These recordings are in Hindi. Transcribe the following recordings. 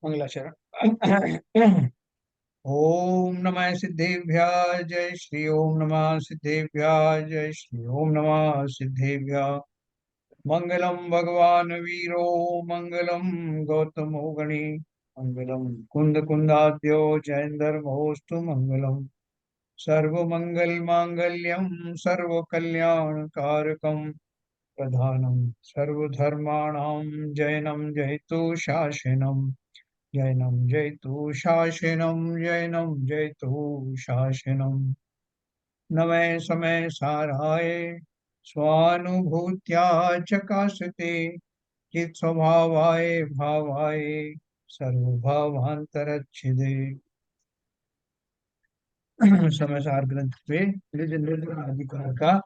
मंगलाचरण। ओम नमः सिद्धेभ्यः जय श्री ओम नमः सिद्धेभ्यः जय श्री ओम नमः सिद्धेभ्यः। मंगलम भगवान वीरो मंगलम गौतमो गणी मंगलम कुंद कुंदाद्यो जयेंद्र महोस्तु मंगलम। सर्वमंगल मांगल्यम सर्व कल्याण कारकम प्रधानम सर्वधर्माणां जयनं जयतु शासनम। जैनं जयतु शासनं जैनं जयतु शासनं। नमः समय साराय स्वानुभूत्या चकाशते चित् स्वभावाय भावाय सर्वभावांतरच्छिदे। समय सार ग्रंथ पे निज निर्गुण अधिकार का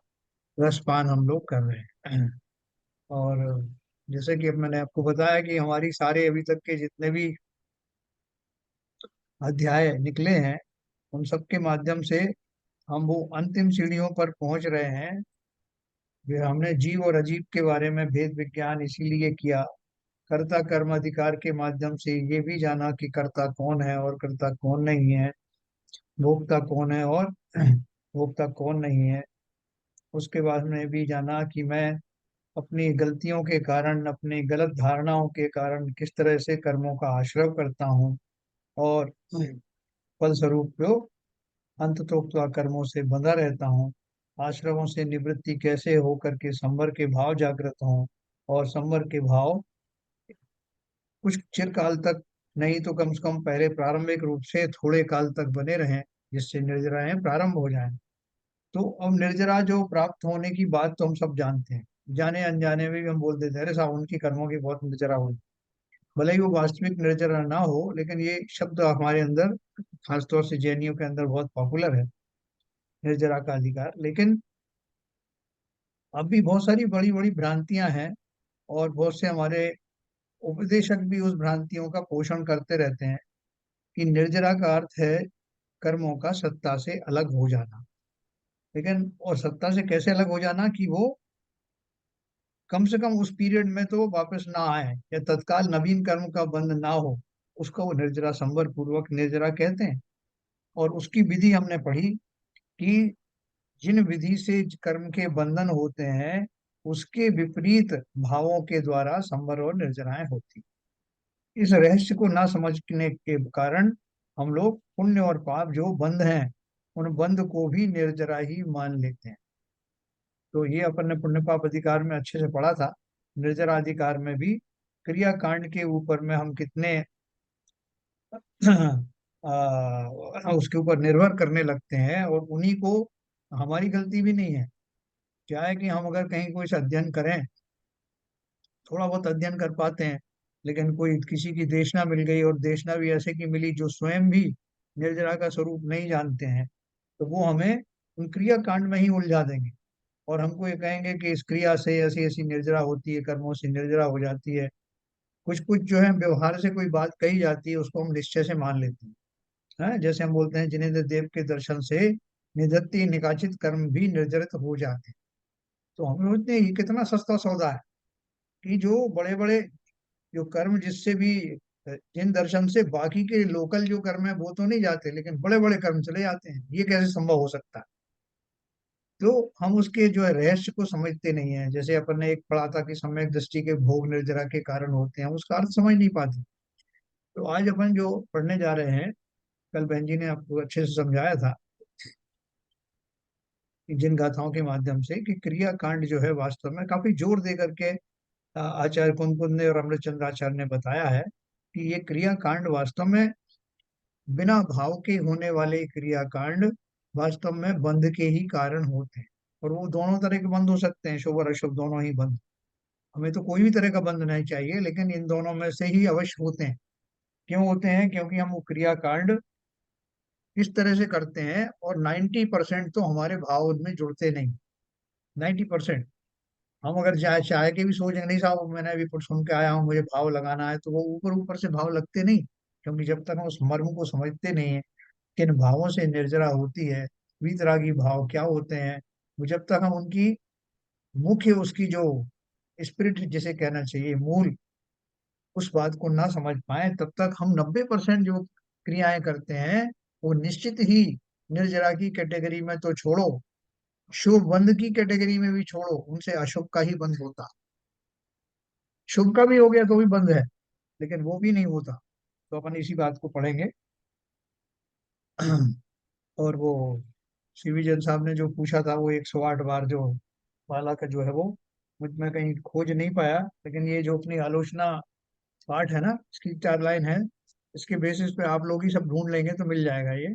रसपान हम लोग कर रहे हैं। और जैसे कि अब मैंने आपको बताया कि हमारी सारे अभी तक के जितने भी अध्याय निकले हैं उन सब के माध्यम से हम वो अंतिम सीढ़ियों पर पहुंच रहे हैं। फिर हमने जीव और अजीव के बारे में भेद विज्ञान इसीलिए किया। कर्ता कर्म अधिकार के माध्यम से ये भी जाना कि कर्ता कौन है और कर्ता कौन नहीं है, भोक्ता कौन है और भोक्ता कौन नहीं है। उसके बाद में भी जाना कि मैं अपनी गलतियों के कारण, अपनी गलत धारणाओं के कारण किस तरह से कर्मों का आश्रय करता हूँ और फलस्वरूप जो अंततोक्त कर्मों से बंधा रहता हूँ। आश्रमों से निवृत्ति कैसे हो करके संवर के भाव जागृत हों और संवर के भाव कुछ चिरकाल तक नहीं तो कम से कम पहले प्रारंभिक रूप से थोड़े काल तक बने रहें, जिससे निर्जराएं प्रारंभ हो जाएं। तो अब निर्जरा जो प्राप्त होने की बात तो हम सब जानते हैं, जाने अनजाने में भी हम बोल देते हैं अरे साहब उनकी कर्मों की बहुत निर्जरा हुई। भले ही वो वास्तविक निर्जरा ना हो, लेकिन ये शब्द हमारे अंदर, खासतौर से जैनियों के अंदर बहुत पॉपुलर है, निर्जरा का अधिकार। लेकिन अब भी बहुत सारी बड़ी बड़ी भ्रांतियां हैं और बहुत से हमारे उपदेशक भी उस भ्रांतियों का पोषण करते रहते हैं कि निर्जरा का अर्थ है कर्मों का सत्ता से अलग हो जाना। लेकिन और सत्ता से कैसे अलग हो जाना कि वो कम से कम उस पीरियड में तो वापस ना आए या तत्काल नवीन कर्म का बंध ना हो, उसको वो निर्जरा संवर पूर्वक निर्जरा कहते हैं। और उसकी विधि हमने पढ़ी कि जिन विधि से कर्म के बंधन होते हैं उसके विपरीत भावों के द्वारा संवर और निर्जराएं होती। इस रहस्य को ना समझने के कारण हम लोग पुण्य और पाप जो बंध हैं उन बंध को भी निर्जरा ही मान लेते हैं। तो ये अपन ने पुण्य पाप अधिकार में अच्छे से पढ़ा था। निर्जरा अधिकार में भी क्रिया कांड के ऊपर में हम कितने उसके ऊपर निर्भर करने लगते हैं और उन्हीं को, हमारी गलती भी नहीं है। क्या है कि हम अगर कहीं कोई सा अध्ययन करें, थोड़ा बहुत अध्ययन कर पाते हैं, लेकिन कोई किसी की देशना मिल गई और देशना भी ऐसे की मिली जो स्वयं भी निर्जरा का स्वरूप नहीं जानते हैं, तो वो हमें उन क्रिया कांड में ही उलझा देंगे और हमको ये कहेंगे कि इस क्रिया से ऐसी ऐसी निर्जरा होती है, कर्मों से निर्जरा हो जाती है। कुछ कुछ जो है व्यवहार से कोई बात कही जाती है उसको हम निश्चय से मान लेते हैं। हाँ, जैसे हम बोलते हैं जिनेंद्र देव के दर्शन से निधत्ति निकाचित कर्म भी निर्जरित हो जाते हैं। तो हम सोचते हैं ये कितना सस्ता सौदा है कि जो बड़े बड़े जो कर्म जिससे भी जिन दर्शन से बाकी के लोकल जो कर्म है वो तो नहीं जाते, लेकिन बड़े बड़े कर्म चले जाते हैं, ये कैसे संभव हो सकता है। तो हम उसके जो है रहस्य को समझते नहीं है। जैसे अपन ने एक पढ़ा था कि सम्यक दृष्टि के भोग निर्जरा के कारण होते हैं, उसका अर्थ समझ नहीं पाते। तो आज अपन जो पढ़ने जा रहे हैं, कल बहन जी ने आपको अच्छे से समझाया था कि जिन गाथाओं के माध्यम से कि क्रिया कांड जो है वास्तव में काफी जोर दे करके आचार्य कुंद ने और अमृतचंद्र आचार्य ने बताया है कि ये क्रिया कांड वास्तव में बिना भाव के होने वाले क्रियाकांड वास्तव में बंध के ही कारण होते हैं। और वो दोनों तरह के बंध हो सकते हैं, शुभ और अशुभ दोनों ही बंध। हमें तो कोई भी तरह का बंध नहीं चाहिए, लेकिन इन दोनों में से ही अवश्य होते हैं। क्यों होते हैं? क्योंकि हम वो क्रियाकांड इस तरह से करते हैं और 90% तो हमारे भाव उनमें जुड़ते नहीं। 90% हम अगर चाहे चाहे के भी सोचेंगे नहीं साहब मैंने अभी कुछ सुन के आया हूँ मुझे भाव लगाना है, तो वो ऊपर ऊपर से भाव लगते नहीं। क्योंकि जब तक हम उस मर्म को समझते नहीं है किन भावों से निर्जरा होती है, वीतरागी भाव क्या होते हैं, वो जब तक हम उनकी मुख्य उसकी जो स्पिरिट जिसे कहना चाहिए मूल उस बात को ना समझ पाए, तब तक हम 90% जो क्रियाएं करते हैं वो निश्चित ही निर्जरा की कैटेगरी में तो छोड़ो, शुभ बंध की कैटेगरी में भी छोड़ो, उनसे अशुभ का ही बंध होता। शुभ का भी हो गया तो भी बंध है, लेकिन वो भी नहीं होता। तो अपन इसी बात को पढ़ेंगे। और वो सीवी जैन साहब ने जो पूछा था वो 108 बार जो माला का जो है वो मुझ में कहीं खोज नहीं पाया, लेकिन ये जो अपनी आलोचना पाठ है ना, इसकी 4 लाइन है, इसके बेसिस पे आप लोग ही सब ढूंढ लेंगे तो मिल जाएगा ये।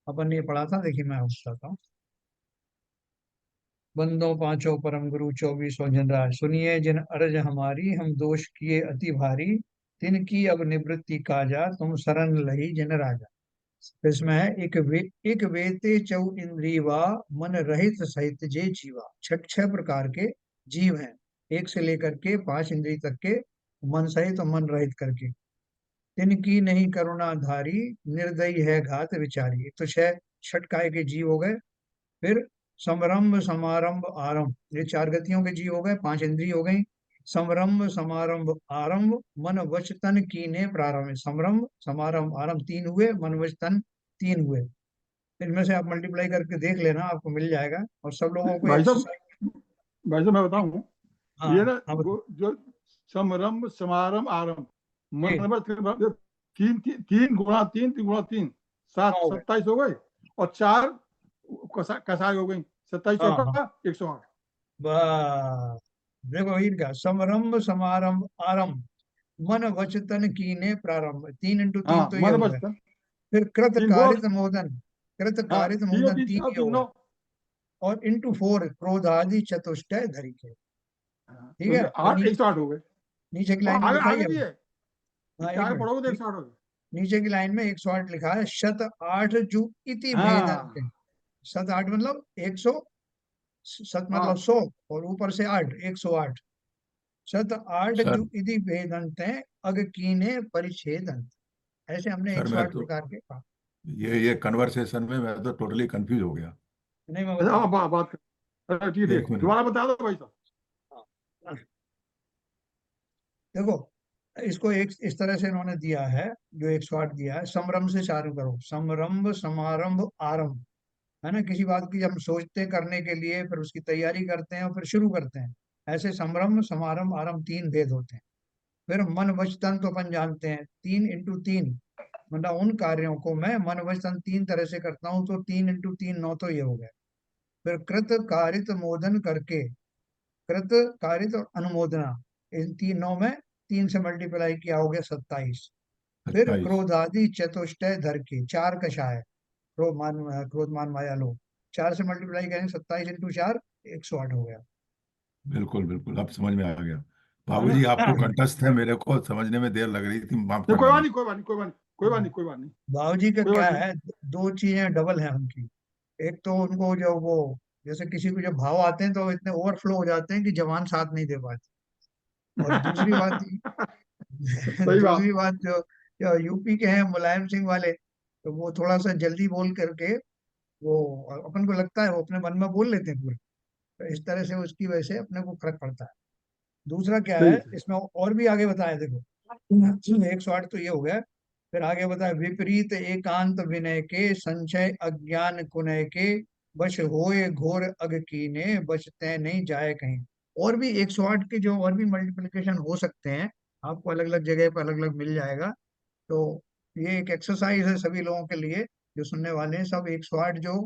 अपन ने ये पढ़ा था, देखिए मैं आपको बताता हूँ। बंदो पांचों परम गुरु 24 जन राज, सुनिए जिन अरज हमारी, हम दोष किए अति भारी, तिनकी अब निवृत्ति काजा, तुम शरण लही जिन राजा। तो इसमें है, एक वेते चौ इंद्रियवा, मन रहित सहित जे जीवा। छठ 6 प्रकार के जीव हैं, एक से लेकर के 5 इंद्रिय तक के, मन सहित और मन रहित करके। तिनकी नहीं करुणा धारी, निर्दयी है घात विचारी। एक तो 6 छठ काय के जीव हो गए। फिर समरंभ समारंभ आरंभ, ये 4 गतियों के जीव हो गए, 5 इंद्रिय हो गई। समरंभ समारंभ आरंभ, मन वच तन कीने प्रारंभ। समरंभ समारंभ आरंभ 3 हुए, मन वच तन 3 हुए। इनमें से आप मल्टीप्लाई करके देख लेना, आपको मिल जाएगा। और सब लोगों को भाई साहब, एक्सरसाइज। भाई साहब मैं बताऊं, हाँ ये ना हाँ बताओ। वो जो समारंभ समारंभ आरंभ, जी, मन तीन तीन तीन गुणा तीन, 3 गुणा 3, 7, 9 हो गए। 27 हो गए। और 4 कसाई हो गई, 27 हाँ हाँ, चौका 108। बस देखो ईद का समरंभ समारंभ आरंभ, मन वचतन कीने प्रारंभ, 3 × 3 हाँ, तो ये मन हो गए। बचपन फिर कृत 3 गुणा। कारित मोदन, कृत हाँ, कारित तीनों मोदन तीन 3 चार, ये हो 3 गए। 9। और × 4 क्रोधादि चतुष्टय धरी के। ठीक तो है, और 8, 108 हो गए। नीचे की और लाइन में आगे लिखा ही आगे है। भी है, हाँ एक आगे मिनट, पढ़ोगे तो 108 हो गए। नीचे की लाइन में 108 लिखा है, शत 8 जु इति भेदन्ते। हाँ शत 8 मतलब 100, शत मतलब हाँ 100, और ऊपर से 8, 108। शत 8 सर जु इति भेदन्ते, अग कीने परिच्छेदन्ते। ऐसे हमने सर, मैं 108 तो प्रकार के कहा। ये कन्वर्सेशन में मैं तो टोटली कंफ्यूज हो गया। नहीं मैं अच्छा, बताऊं। बात कर। अरे ठीक है, एक मिनट। दोबारा बता दो भाई साहब। हाँ, देखो इसको एक इस तरह से इन्होंने दिया है, जो 108 दिया है। समरंभ से चालू करो, समरंभ समारंभ आरंभ, है ना, किसी बात की हम सोचते करने के लिए, फिर उसकी तैयारी करते हैं और फिर शुरू करते हैं। ऐसे समरंभ समारंभ आरंभ 3 भेद होते हैं। फिर मन वचन तो अपन जानते हैं, 3 × 3, मतलब उन कार्यों को मैं मन वचन 3 तरह से करता हूँ, तो 3 × 3 9 तो ये हो गए। फिर कृत कारित मोदन करके, कृत कारित और अनुमोदना, इन 3 9 में 3 से मल्टीप्लाई किया हो गया 27। फिर 27। क्रोधादि चतुष्टय धर के, 4 कषाय, क्रोध मान माया लोभ, 4 से मल्टीप्लाई करेंगे, 27 × 4 108 हो गया। बिल्कुल बिल्कुल, अब समझ में आ गया। है ना। बाबूजी, आपको कंठस्थ है, मेरे को समझने में देर लग रही थी, माफ नहीं, कोई करना बात मुझे। नहीं, कोई बात नहीं, कोई बात नहीं, कोई बात नहीं, कोई बात नहीं, बाबूजी का कोई क्या बात नहीं। है, 2 चीजें डबल हैं उनकी। एक तो उनको जो वो, जैसे किसी को जब भाव आते हैं तो इतने ओवरफ्लो हो जाते हैं कि जवान साथ नहीं दे पाती। और दूसरी बात सही बात। दूसरी बात जो यूपी के हैं मुलायम सिंह वाले, तो वो थोड़ा सा जल्दी बोल करके, वो अपन को लगता है वो अपने मन में बोल लेते हैं पूरे। तो इस तरह से उसकी वजह से अपने को फर्क पड़ता है। दूसरा क्या सही है सही। इसमें और भी आगे बताया, देखो 108 तो ये हो गया। फिर आगे बताया, विपरीत एकांत विनय के, संशय अज्ञान कुनय के, बश होए घोर अग कीने, बचते नहीं जाए कहीं। और भी 108 के जो और भी मल्टीप्लिकेशन हो सकते हैं, आपको अलग अलग जगह पर अलग अलग मिल जाएगा। तो ये एक एक्सरसाइज है सभी लोगों के लिए, जो सुनने वाले हैं सब। 108 जो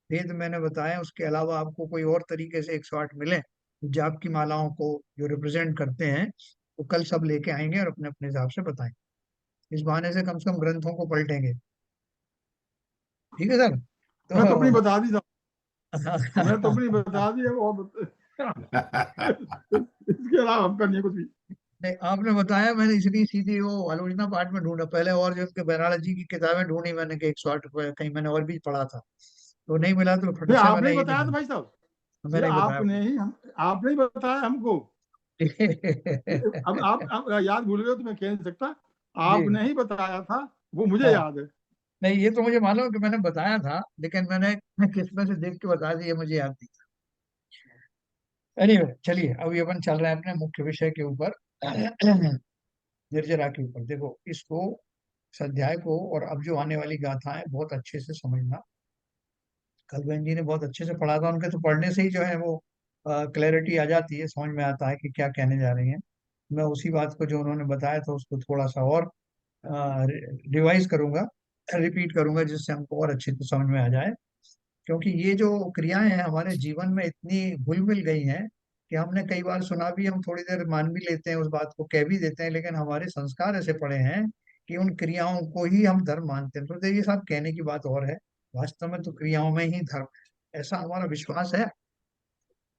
भेद मैंने बताया, उसके अलावा आपको कोई और तरीके से 108 मिले जाप की मालाओं को जो रिप्रेजेंट करते हैं, वो कल सब लेके आएंगे और अपने अपने हिसाब से बताएंगे। इस बहाने से कम ग्रंथों को पलटेंगे। ठीक है सर। मैं तो अपनी तो बता दी था, मैं तो अपनी बता दी है वो इसके अलावा हम करनी है कुछ भी। नहीं, आपने बताया, मैंने इसलिए सीधी वो आलोचना पाठ में ढूंढा पहले, और जो उसके बहराला जी की किताबें ढूंढी मैंने कि 108 कहीं मैंने और भी पढ़ा था, तो नहीं मिला, तो फट नहीं, से आपने मैंने ही यही बताया था निकाला। भाई साहब, ये मैंने ही बताया। आपने ही बताया हमको। अब आप याद भूल गए तो मैं कह नहीं सकता। जी आपने ही बताया था, वो मुझे हाँ, याद है। नहीं ये तो मुझे मालूम है कि मैंने बताया था, लेकिन मैंने किसमें से देख के बता दी, ये मुझे याद नहीं। एनीवे, चलिए अभी अपन चल रहे हैं अपने मुख्य विषय के ऊपर। निर्जरा के ऊपर। देखो इसको, इस अध्याय को और अब जो आने वाली गाथा है बहुत अच्छे से समझना। कल बहन जी ने बहुत अच्छे से पढ़ा था, उनके तो पढ़ने से ही जो है वो क्लैरिटी आ जाती है, समझ में आता है कि क्या कहने जा रही हैं। मैं उसी बात को जो उन्होंने बताया था उसको थोड़ा सा और रिवाइज करूंगा, रिपीट करूंगा, जिससे हमको और अच्छे से समझ में आ जाए। क्योंकि ये जो क्रियाएं हैं हमारे जीवन में इतनी घुल मिल गई हैं कि हमने कई बार सुना भी, हम थोड़ी देर मान भी लेते हैं, उस बात को कह भी देते हैं, लेकिन हमारे संस्कार ऐसे पड़े हैं कि उन क्रियाओं को ही हम धर्म मानते हैं। तो देखिए साहब, कहने की बात और है, वास्तव में तो क्रियाओं में ही धर्म है, ऐसा हमारा विश्वास है।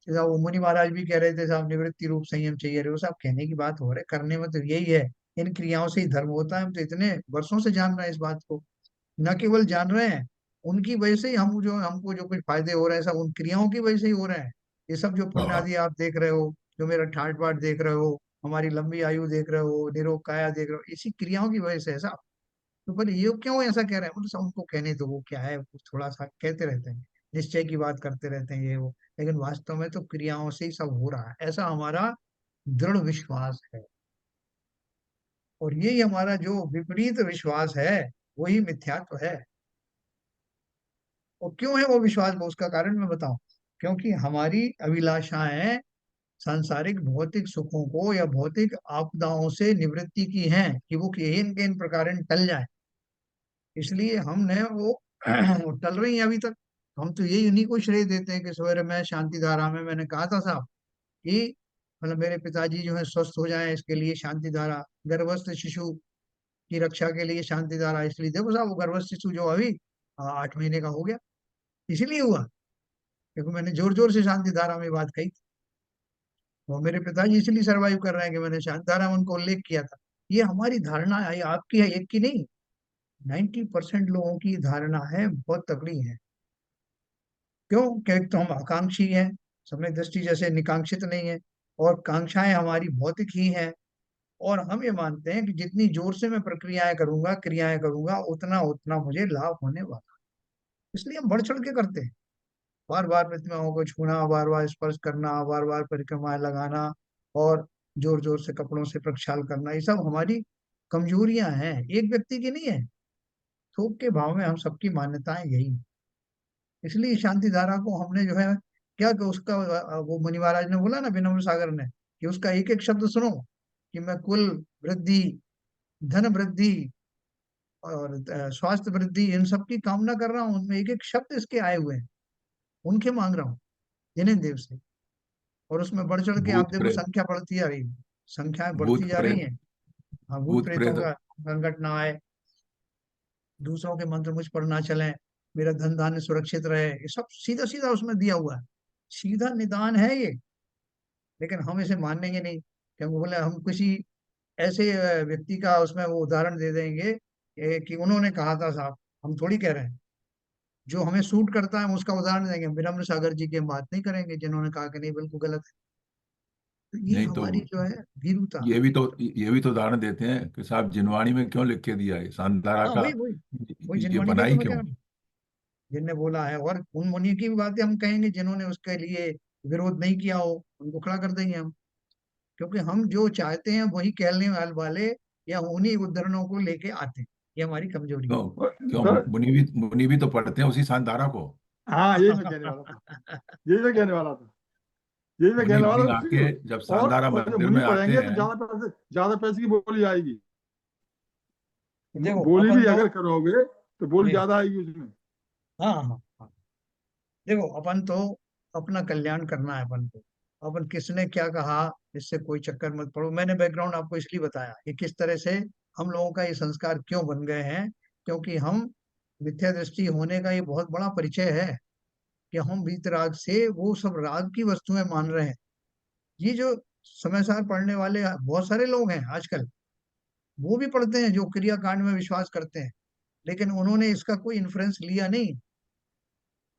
जैसा वो मुनि महाराज भी कह रहे थे साहब, निवृत्ति रूप संयम चाहिए, रहे हो साहब, कहने की बात हो रही है, करने में तो यही है, इन क्रियाओं से ही धर्म होता है। हम तो इतने वर्षों से जान रहे हैं इस बात को, न केवल जान रहे हैं, उनकी वजह से ही हम जो, हमको जो कुछ फायदे हो रहे हैं सब उन क्रियाओं की वजह से ही हो रहे हैं। ये सब जो पुण्य हाँ। आदि आप देख रहे हो, जो मेरा ठाट बाट देख रहे हो, हमारी लंबी आयु देख रहे हो, निरोग काया देख रहे हो, इसी क्रियाओं की वजह से है साहब। तो पर ये क्यों ऐसा कह रहे हैं, मतलब उनको कहने तो, वो क्या है, वो थोड़ा सा कहते रहते हैं, निश्चय की बात करते रहते हैं ये वो, लेकिन वास्तव में तो क्रियाओं से ही सब हो रहा है, ऐसा हमारा दृढ़ विश्वास है। और यही हमारा जो विपरीत विश्वास है वही मिथ्यात्व है। और क्यों है वो विश्वास, वो उसका कारण मैं बताऊं। क्योंकि हमारी अभिलाषाएं सांसारिक भौतिक सुखों को या भौतिक आपदाओं से निवृत्ति की हैं, कि वो किन किन प्रकार टल जाए, इसलिए हमने वो वो टल रही है अभी तक। हम तो यही उन्हीं को श्रेय देते हैं कि सवेरे मैं शांति धारा में मैंने कहा था साहब कि मतलब मेरे पिताजी जो है स्वस्थ हो जाएं, इसके लिए शांति धारा, गर्भस्थ शिशु की रक्षा के लिए शांति धारा। इसलिए देखो साहब, वो गर्भस्थ शिशु जो अभी 8 महीने का हो गया, इसीलिए हुआ क्योंकि मैंने जोर जोर से शांति धारा में बात कही थी। वो मेरे पिताजी इसलिए सरवाइव कर रहे हैं कि मैंने शांति धारा में उनको उल्लेख किया था। ये हमारी धारणा है, आपकी है, एक की नहीं, 90% लोगों की धारणा है, बहुत तगड़ी है। क्यों? क्योंकि तो हम आकांक्षी हैं, समय दृष्टि जैसे निकांक्षित नहीं है, और कांक्षाएं हमारी भौतिक ही हैं। और हम ये मानते हैं कि जितनी जोर से मैं प्रक्रियाएं करूंगा, क्रियाएं करूंगा, उतना उतना मुझे लाभ होने वाला, इसलिए हम बढ़ चढ़ के करते हैं। बार बार प्रतिमाओं को छूना, बार बार स्पर्श करना, बार बार परिक्रमाएं लगाना, और जोर जोर से कपड़ों से प्रक्षाल करना, ये सब हमारी कमजोरियां हैं, एक व्यक्ति की नहीं है। थोक के भाव में हम सबकी मान्यताएं यही हैं। इसलिए शांति धारा को हमने जो है, क्या कि उसका वो मुनि महाराज ने बोला ना, विनम्र सागर ने, कि उसका एक एक शब्द सुनो, कि मैं कुल वृद्धि, धन वृद्धि और स्वास्थ्य वृद्धि, इन सब की कामना कर रहा हूँ, उनमें एक एक शब्द इसके आए हुए हैं, उनके मांग रहा हूँ जिन्हें देव से। और उसमें बढ़ चढ़ के आप भूत देखो प्रेत, संख्या बढ़ती जा रही है, संख्याएं बढ़ती भूत जा रही प्रेत, हैं। हाँ, भूत भूत प्रेतों प्रेत। का संकट ना आए, दूसरों के मंत्र मुझ पर ना चले, मेरा धन धान्य सुरक्षित रहे, ये सब सीधा सीधा उसमें दिया हुआ है, सीधा निदान है ये। लेकिन हम इसे मानेंगे नहीं, क्योंकि बोले हम किसी ऐसे व्यक्ति का उसमें वो उदाहरण दे देंगे कि उन्होंने कहा था साहब, हम थोड़ी कह रहे हैं, जो हमें सूट करता है हम उसका उदाहरण देंगे। विनम्र सागर जी की हम बात नहीं करेंगे जिन्होंने कहा कि नहीं बिल्कुल गलत है। तो ये नहीं तो हमारी जो है भीरुता। ये भी तो उदाहरण देते हैं कि साहब जिनवाणी में क्यों लिख के दिया है सांदारा हाँ का, वही वही, वही ये जिनवाणी का ही तो बनाई मैं कह क्यों? रहा हूँ, जिनने बोला है। और उन मुनि की भी बातें हम कहेंगे जिन्होंने उसके लिए विरोध नहीं किया हो, उनको खड़ा कर देंगे हम। क्योंकि हम जो चाहते हैं वही कहने वाले या उन्हीं उद्धरणों को लेके आते हैं, ये हमारी कमजोरी क्यों? क्यों? सर, मुनि भी तो पढ़ते हैं उसी सांदारा को। हाँ यही मैं कहने वाला था, है। यही मैं कहने वाला था, यही मैं मुनि कहने वाला मुनि था, आके सुनिए। जब और सांदारा जब मंदिर मुनि में आते पढ़ेंगे तो हैं। ज्यादा पैसे की बोली आएगी। देखो बोली अपन भी तो, अगर करोगे तो बोली जी ज्यादा आएगी उसमें। हाँ हाँ हाँ, देखो अपन तो अपना कल्याण करना है अपन को। अपन किसने क्या कहा, इससे कोई चक्कर मत पड़ो। मैंने बैकग्राउंड आपको इसलिए बताया कि किस तरह से हम लोगों का ये संस्कार क्यों बन गए हैं। क्योंकि हम, मिथ्या दृष्टि होने का ये बहुत बड़ा परिचय है कि हम वीतराग से वो सब राग की वस्तुएं मान रहे हैं। ये जो समय सार पढ़ने वाले बहुत सारे लोग हैं आजकल, वो भी पढ़ते हैं जो क्रिया कांड में विश्वास करते हैं, लेकिन उन्होंने इसका कोई इन्फ्लुएंस लिया नहीं।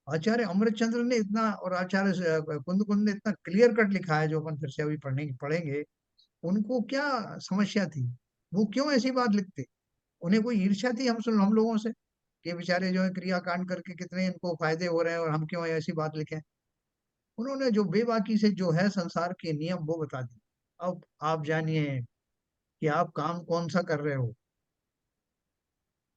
आचार्य अमृतचंद्र ने इतना, और आचार्य कुंद कुंद ने इतना क्लियर कट लिखा है, जो अपन फिर से अभी पढ़ेंगे। उनको क्या समस्या थी, वो क्यों ऐसी बात लिखते? उन्हें कोई ईर्ष्या थी हम लोगों से, कि बेचारे जो है क्रिया कांड करके कितने इनको फायदे हो रहे हैं और हम क्यों ऐसी बात लिखें? उन्होंने जो बेबाकी से जो है संसार के नियम वो बता दिए। अब आप जानिए कि आप काम कौन सा कर रहे हो।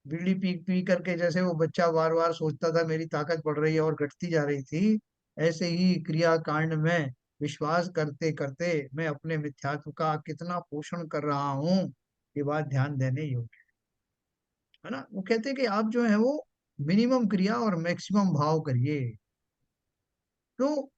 बीड़ी पी पी करके जैसे वो बच्चा बार बार सोचता था मेरी ताकत बढ़ रही है और घटती जा रही थी, ऐसे ही क्रिया कांड में विश्वास करते करते मैं अपने मिथ्यात्व का कितना पोषण कर रहा हूँ, ये बात ध्यान देने योग्य है ना। वो कहते हैं कि आप जो है वो मिनिमम क्रिया और मैक्सिमम भाव करिए, तो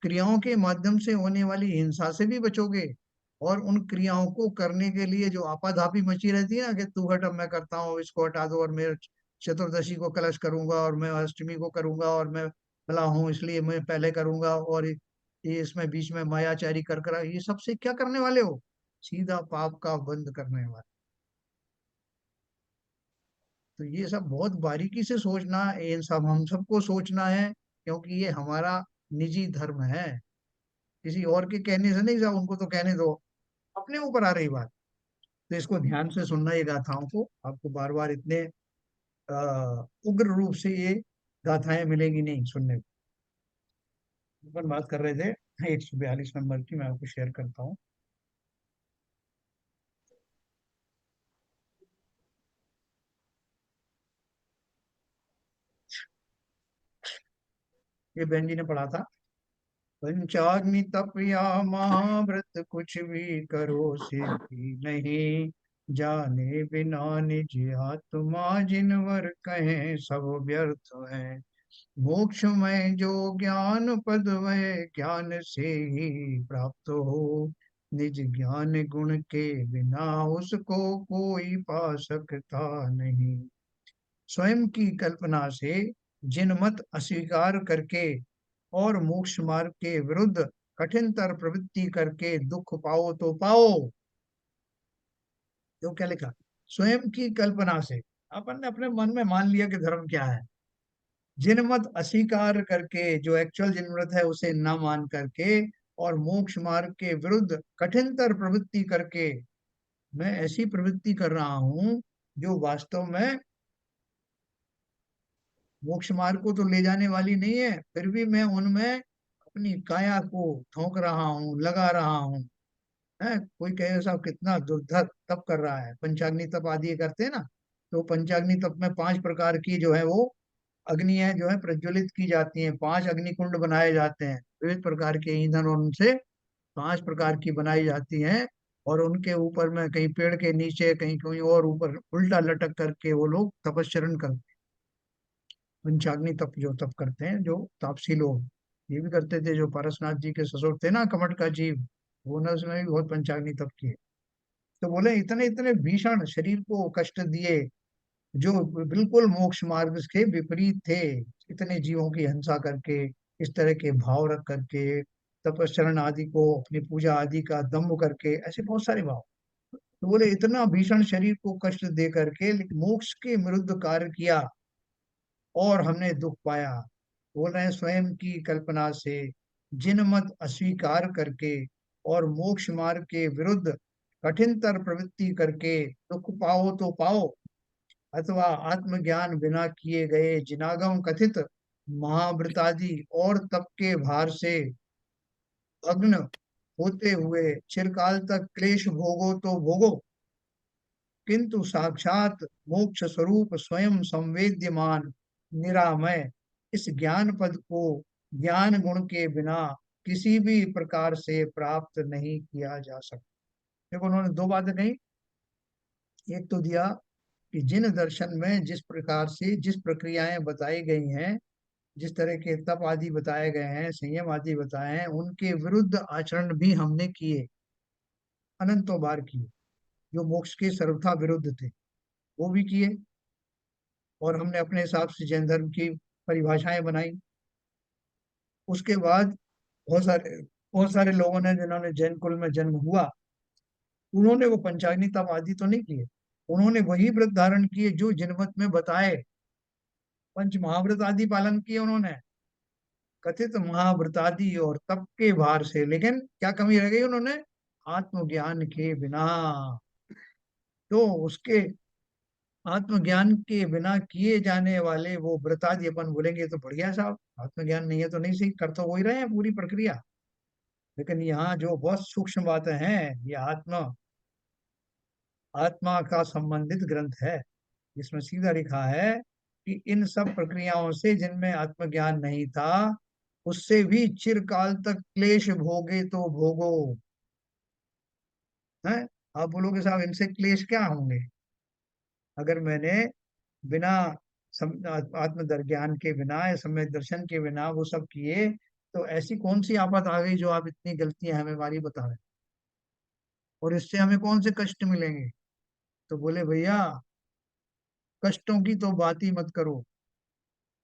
क्रियाओं के माध्यम से होने वाली हिंसा से भी बचोगे। और उन क्रियाओं को करने के लिए जो आपाधापी मची रहती है ना कि तू हट अब मैं करता हूँ, इसको हटा दो, और मैं चतुर्दशी को कलश करूंगा, और मैं अष्टमी को करूंगा, और मैं भला हूँ इसलिए मैं पहले करूंगा, और ये इसमें बीच में मायाचारी कर कर ये सबसे क्या करने वाले हो, सीधा पाप का बंद करने वाले। तो ये सब बहुत बारीकी से सोचना, ये सब हम सबको सोचना है, क्योंकि ये हमारा निजी धर्म है। किसी और के कहने से नहीं, साहब उनको तो कहने दो, अपने ऊपर आ रही बात। तो इसको ध्यान से सुनना, ये गाथाओं को आपको बार बार इतने उग्र रूप से ये गाथाएं मिलेगी नहीं सुनने को। अपन बात कर रहे थे 142 नंबर की, मैं आपको शेयर करता हूँ। ये बहन जी ने पढ़ा था। पंचाग्नि तप या महाव्रत कुछ भी करो सिद्धि नहीं, जाने बिना निज आत्मा जिनवर कहें सब व्यर्थ है। मोक्ष में जो ज्ञान पद वह ज्ञान से ही प्राप्त हो, निज ज्ञान गुण के बिना उसको कोई पा सकता नहीं। स्वयं की कल्पना से जिन मत अस्वीकार करके और मोक्ष मार्ग के विरुद्ध कठिनतर प्रवृत्ति करके दुख पाओ तो पाओ। जो क्या लिखा, स्वयं की कल्पना से अपन ने अपने मन में मान लिया कि धर्म क्या है, जिन मत अस्वीकार करके, जो एक्चुअल जिन व्रत है उसे न मान करके, और मोक्ष मार्ग के विरुद्ध कठिनतर प्रवृत्ति करके, मैं ऐसी प्रवृत्ति कर रहा हूं जो वास्तव में मोक्ष मार्ग को तो ले जाने वाली नहीं है, फिर भी मैं उनमें अपनी काया को ठोंक रहा हूँ, लगा रहा हूँ। है, कोई कहे साहब कितना दुर्धर तप कर रहा है, पंचाग्नि तप आदि ये करते हैं ना, तो पंचाग्नि तप में 5 प्रकार की जो है वो अग्नियां जो है प्रज्वलित की जाती हैं, 5 अग्निकुंड बनाए जाते हैं, विविध प्रकार के ईंधन और उनसे 5 प्रकार की बनाई जाती हैं। और उनके ऊपर में कहीं पेड़ के नीचे, कहीं कहीं और ऊपर उल्टा लटक करके वो लोग तपस्चरण करते हैं। पंचाग्नि तप जो तप करते हैं जो तापसी लोग, ये भी करते थे। जो पारसनाथ जी के ससुर थे ना कमट का जीव, वो ने उसमें भी बहुत पंचाग्नि तप किए। तो बोले इतने इतने भीषण शरीर को कष्ट दिए, जो बिल्कुल मोक्ष मार्ग के विपरीत थे, इतने जीवों की हिंसा करके, इस तरह के भाव रख करके, तपस्चरण आदि को अपनी पूजा आदि का दम्भ करके, ऐसे बहुत सारे भाव। तो बोले इतना भीषण शरीर को कष्ट दे करके लेकिन मोक्ष के विरुद्ध कार्य किया और हमने दुख पाया। बोल रहे हैं स्वयं की कल्पना से जिन मत अस्वीकार करके और मोक्ष मार्ग के विरुद्ध कठिनतर प्रवृत्ति करके दुख पाओ तो पाओ, अथवा आत्मज्ञान बिना किए गए जिनागम कथित महाव्रतादि और तप के भार से भग्न होते हुए चिरकाल तक क्लेश भोगो तो भोगो, किंतु साक्षात मोक्ष स्वरूप स्वयं संवेद्यमान निरामय इस ज्ञान पद को ज्ञान गुण के बिना किसी भी प्रकार से प्राप्त नहीं किया जा सकता। देखो उन्होंने 2 बातें कही। एक तो दिया कि जिन दर्शन में जिस प्रकार से जिस प्रक्रियाएं बताई गई हैं, जिस तरह के तप आदि बताए गए हैं, संयम आदि बताए हैं, उनके विरुद्ध आचरण भी हमने किए, अनंतों बार किए, जो मोक्ष के सर्वथा विरुद्ध थे वो भी किए। और हमने अपने हिसाब से जैन धर्म की परिभाषाएं बनाई। उसके बाद बहुत सारे लोगों ने, जिन्होंने जैन कुल में जन्म हुआ, उन्होंने वो पंचाग्नि तप आदि तो नहीं किए, उन्होंने वही व्रत धारण किए जो जिनमत में बताए, पंच महाव्रत आदि पालन किए उन्होंने, कथित महाव्रत आदि और तप के भार से। लेकिन क्या कमी रह गई उन्होंने, आत्मज्ञान के बिना। तो उसके आत्मज्ञान के बिना किए जाने वाले वो व्रत आदि अपन बोलेंगे तो बढ़िया साहब, आत्मज्ञान नहीं है तो नहीं, सही कर तो हो ही रहे हैं पूरी प्रक्रिया। लेकिन यहाँ जो बहुत सूक्ष्म बातें हैं, ये आत्मा आत्मा का संबंधित ग्रंथ है, जिसमें सीधा लिखा है कि इन सब प्रक्रियाओं से जिनमें आत्मज्ञान नहीं था, उससे भी चिरकाल तक क्लेश भोगे तो भोगो। है, आप बोलोगे साहब इनसे क्लेश क्या होंगे? अगर मैंने बिना आत्म ज्ञान के बिना या सम्यक दर्शन के बिना वो सब किए, तो ऐसी कौन सी आफत आ गई जो आप इतनी गलतियां हमें हमारी बता रहे हैं, और इससे हमें कौन से कष्ट मिलेंगे? तो बोले भैया, कष्टों की तो बात ही मत करो।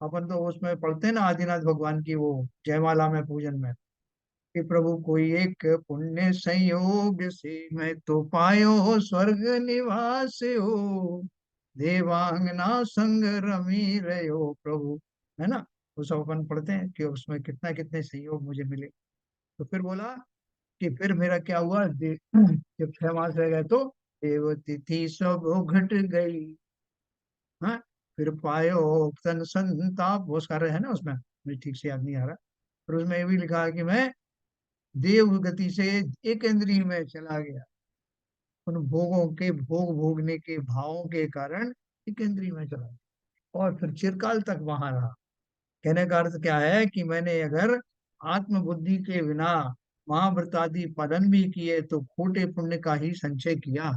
अपन तो उसमें पढ़ते हैं ना आदिनाथ भगवान की वो जयमाला में पूजन में, कि प्रभु कोई एक पुण्य संयोग से मैं तो पायो स्वर्ग निवास हो, देवांगना संग रमी रहो प्रभु। है ना? वो सब अपन पढ़ते हैं कि उसमें कितना कितने संयोग मुझे मिले। तो फिर बोला कि फिर मेरा क्या हुआ, जब 6 मास रह गए तो देव तिथि सब घट गई। हाँ, फिर पायो तन संताप, वो सारे है ना उसमें, मुझे ठीक से याद नहीं आ रहा। फिर उसमें ये भी लिखा है कि मैं देव गति से एक इंद्रिय में चला गया, उन भोगों के भोग भोगने के भावों के कारण एक इंद्रिय में चला गया, और फिर चिरकाल तक वहां रहा। कहने का अर्थ क्या है कि मैंने अगर आत्मबुद्धि के बिना महाव्रत आदि पालन भी किए तो खोटे पुण्य का ही संचय किया,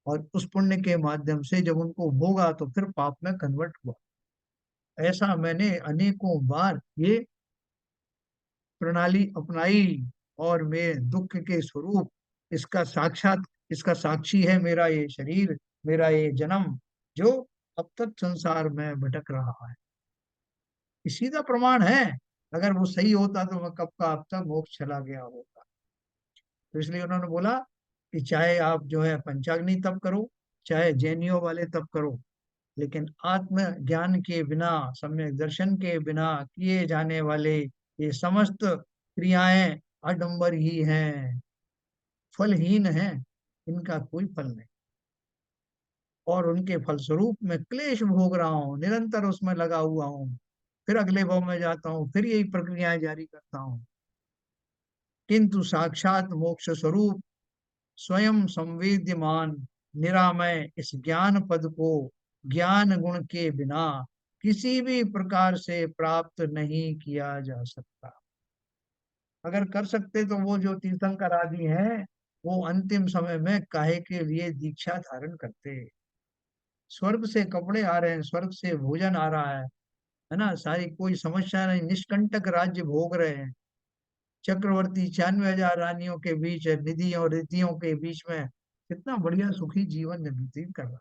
और उस पुण्य के माध्यम से जब उनको भोगा तो फिर पाप में कन्वर्ट हुआ। ऐसा मैंने अनेकों बार ये प्रणाली अपनाई, और मैं दुख के स्वरूप इसका साक्षात, इसका साक्षी है मेरा ये शरीर, मेरा ये जन्म, जो अब तक संसार में भटक रहा है। ये सीधा प्रमाण है। अगर वो सही होता तो मैं कब का अब तक मोक्ष चला गया होता। तो इसलिए उन्होंने बोला कि चाहे आप जो है पंचाग्नि तप करो, चाहे जैनियों वाले तप करो, लेकिन आत्म ज्ञान के बिना, सम्यक दर्शन के बिना किए जाने वाले ये समस्त क्रियाएं आडंबर ही हैं, फलहीन हैं, इनका कोई फल नहीं। और उनके फलस्वरूप मैं क्लेश भोग रहा हूँ, निरंतर उसमें लगा हुआ हूँ, फिर अगले भाव में जाता हूँ, फिर यही प्रक्रियाएं जारी करता हूँ। किंतु साक्षात मोक्ष स्वरूप स्वयं संवेद्यमान निरामय इस ज्ञान पद को ज्ञान गुण के बिना किसी भी प्रकार से प्राप्त नहीं किया जा सकता। अगर कर सकते तो वो जो तीर्थंकर आदि हैं, वो अंतिम समय में काहे के लिए दीक्षा धारण करते? स्वर्ग से कपड़े आ रहे हैं, स्वर्ग से भोजन आ रहा है ना, सारी कोई समस्या नहीं, निष्कंटक राज्य भोग रहे हैं। चक्रवर्ती 96,000 रानियों के बीच, निधियों और रिद्धियों के बीच में कितना बढ़िया सुखी जीवन व्यतीत कर रहा,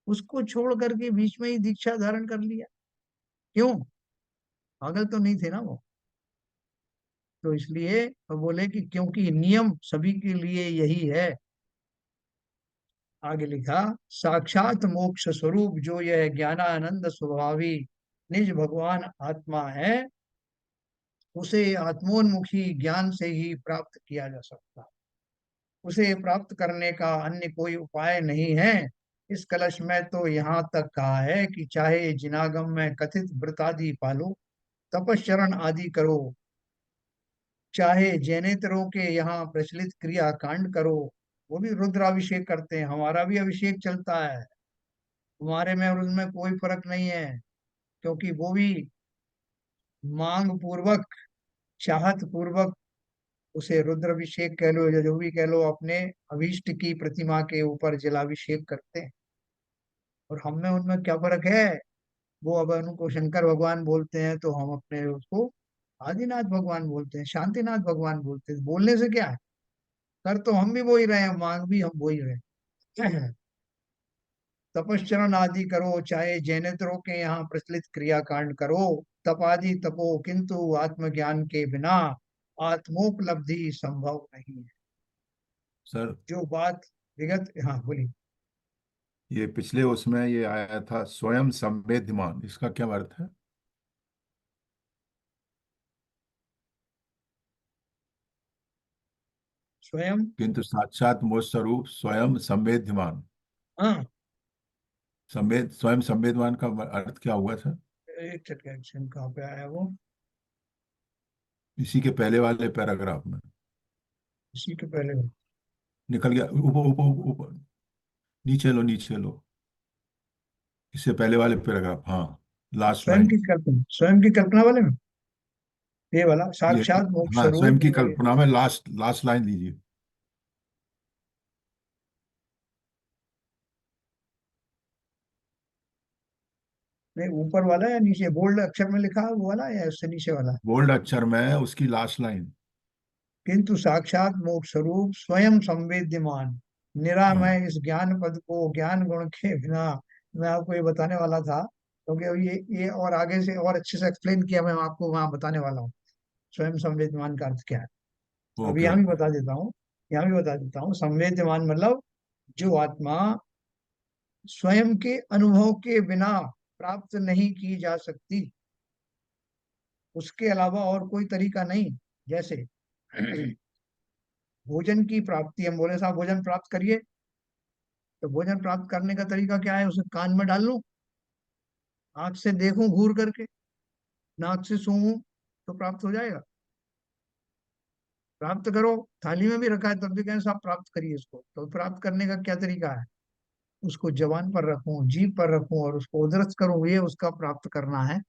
उसको छोड़ करके बीच में ही दीक्षा धारण कर लिया। क्यों? पागल तो नहीं थे ना वो? तो इसलिए वो बोले कि क्योंकि नियम सभी के लिए यही है। आगे लिखा, साक्षात मोक्ष स्वरूप जो यह ज्ञानानंद स्वभावी निज भगवान आत्मा है, उसे आत्मोन्मुखी ज्ञान से ही प्राप्त किया जा सकता है। उसे प्राप्त करने का अन्य कोई उपाय नहीं है। इस कलश में तो यहाँ तक कहा है कि चाहे जिनागम में कथित व्रत आदि पालो, तपश्चरण आदि करो, चाहे जैनेतरों के यहाँ प्रचलित क्रिया कांड करो, वो भी रुद्राभिषेक करते हैं, हमारा भी अभिषेक चलता है, हमारे में और उनमें कोई फर्क नहीं है। क्योंकि वो भी मांग पूर्वक, चाहत पूर्वक, उसे रुद्राभिषेक कह लो या जो भी कह लो, अपने अभीष्ट की प्रतिमा के ऊपर जलाभिषेक करते हैं। और हम में उनमें क्या फर्क है? वो अब उनको शंकर भगवान बोलते हैं तो हम अपने उसको आदिनाथ भगवान बोलते हैं, शांतिनाथ भगवान बोलते हैं। बोलने से क्या है? कर तो हम भी वो ही रहे हैं, मांग भी हम वो ही रहे हैं। तपश्चरण आदि करो, चाहे जैनेतरों के यहाँ प्रचलित क्रियाकांड करो, तप आदि तपो, किंतु आत्मज्ञान के बिना आत्मोपलब्धि संभव नहीं है। सर, जो बात विगत, हाँ बोली। ये पिछले उसमें ये आया था स्वयं संवेद्यमान, इसका क्या अर्थ है? स्वयं, किंतु साक्षात मोक्ष स्वरूप स्वयं संवेद्यमान, हाँ, स्वयं संवेद्यमान का अर्थ क्या हुआ सर? एक सेकंड, कहाँ पे आया वो? इसी के पहले वाले पैराग्राफ में इसी के पहले। निकल गया, ऊपर ऊपर ऊपर। नीचे लो, नीचे लो, इससे पहले वाले पैराग्राफ, हाँ, लास्ट स्वयं लाइन। की कल्पना, स्वयं की कल्पना वाले में ये वाला ये, साक्षात मोक्ष हाँ, स्वयं स्वरूप की कल्पना में लास्ट लास्ट लाइन लीजिए। नहीं, ऊपर वाला या नीचे बोल्ड अक्षर में लिखा है वो वाला या उससे नीचे वाला? बोल्ड अक्षर में है उसकी लास्ट लाइन। किंतु साक्षात मोक्ष स्वरूप स्वयं संवेद्यमान हाँ, निरामय इस ज्ञान पद को ज्ञान गुण के बिना, मैं आपको ये बताने वाला था क्योंकि ये और आगे से और अच्छे से एक्सप्लेन किया, मैं आपको वहां बताने वाला हूँ स्वयं संवेद्यमान का अर्थ क्या है। अभी ओके यहाँ भी ओके। बता देता हूँ, यहाँ भी बता देता हूँ। संवेद्यमान मतलब जो आत्मा स्वयं के अनुभव के बिना प्राप्त नहीं की जा सकती, उसके अलावा और कोई तरीका नहीं। जैसे भोजन की प्राप्ति, हम बोले साहब भोजन प्राप्त करिए, तो भोजन प्राप्त करने का तरीका क्या है? उसे कान में डाल लूं, आंख से देखूं घूर करके, नाक से सूंघूं, तो प्राप्त हो जाएगा? प्राप्त करो, थाली में भी रखा है तब भी कहें साहब प्राप्त करिए इसको, तो प्राप्त करने का क्या तरीका है? उसको जबान पर रखूं, जीभ पर रखूं और उसको उदरस करूं, ये उसका प्राप्त करना है।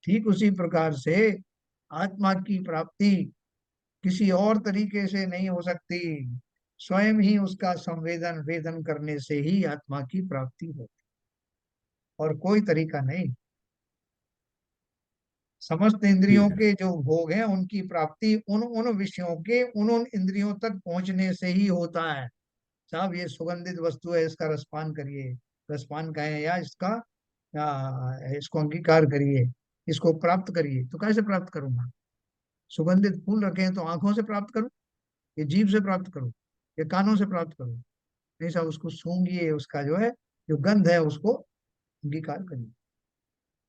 ठीक उसी प्रकार से आत्मा की प्राप्ति किसी और तरीके से नहीं हो सकती, स्वयं ही उसका संवेदन वेदन करने से ही आत्मा की प्राप्ति होती, और कोई तरीका नहीं। समस्त इंद्रियों ठीक है। के जो भोग हैं उनकी प्राप्ति उन उन विषयों के उन उन इंद्रियों तक पहुंचने से ही होता है। साहब ये सुगंधित वस्तु है, इसका रसपान करिए, रसपान कहें या इसको अंगीकार करिए, इसको प्राप्त करिए, तो कैसे प्राप्त करूंगा? सुगंधित फूल रखे हैं तो आंखों से प्राप्त करूं, ये जीभ से प्राप्त करूं, ये कानों से प्राप्त करूं? नहीं साहब, उसको सूंघिए, उसका जो है जो गंध है उसको अंगीकार करिए।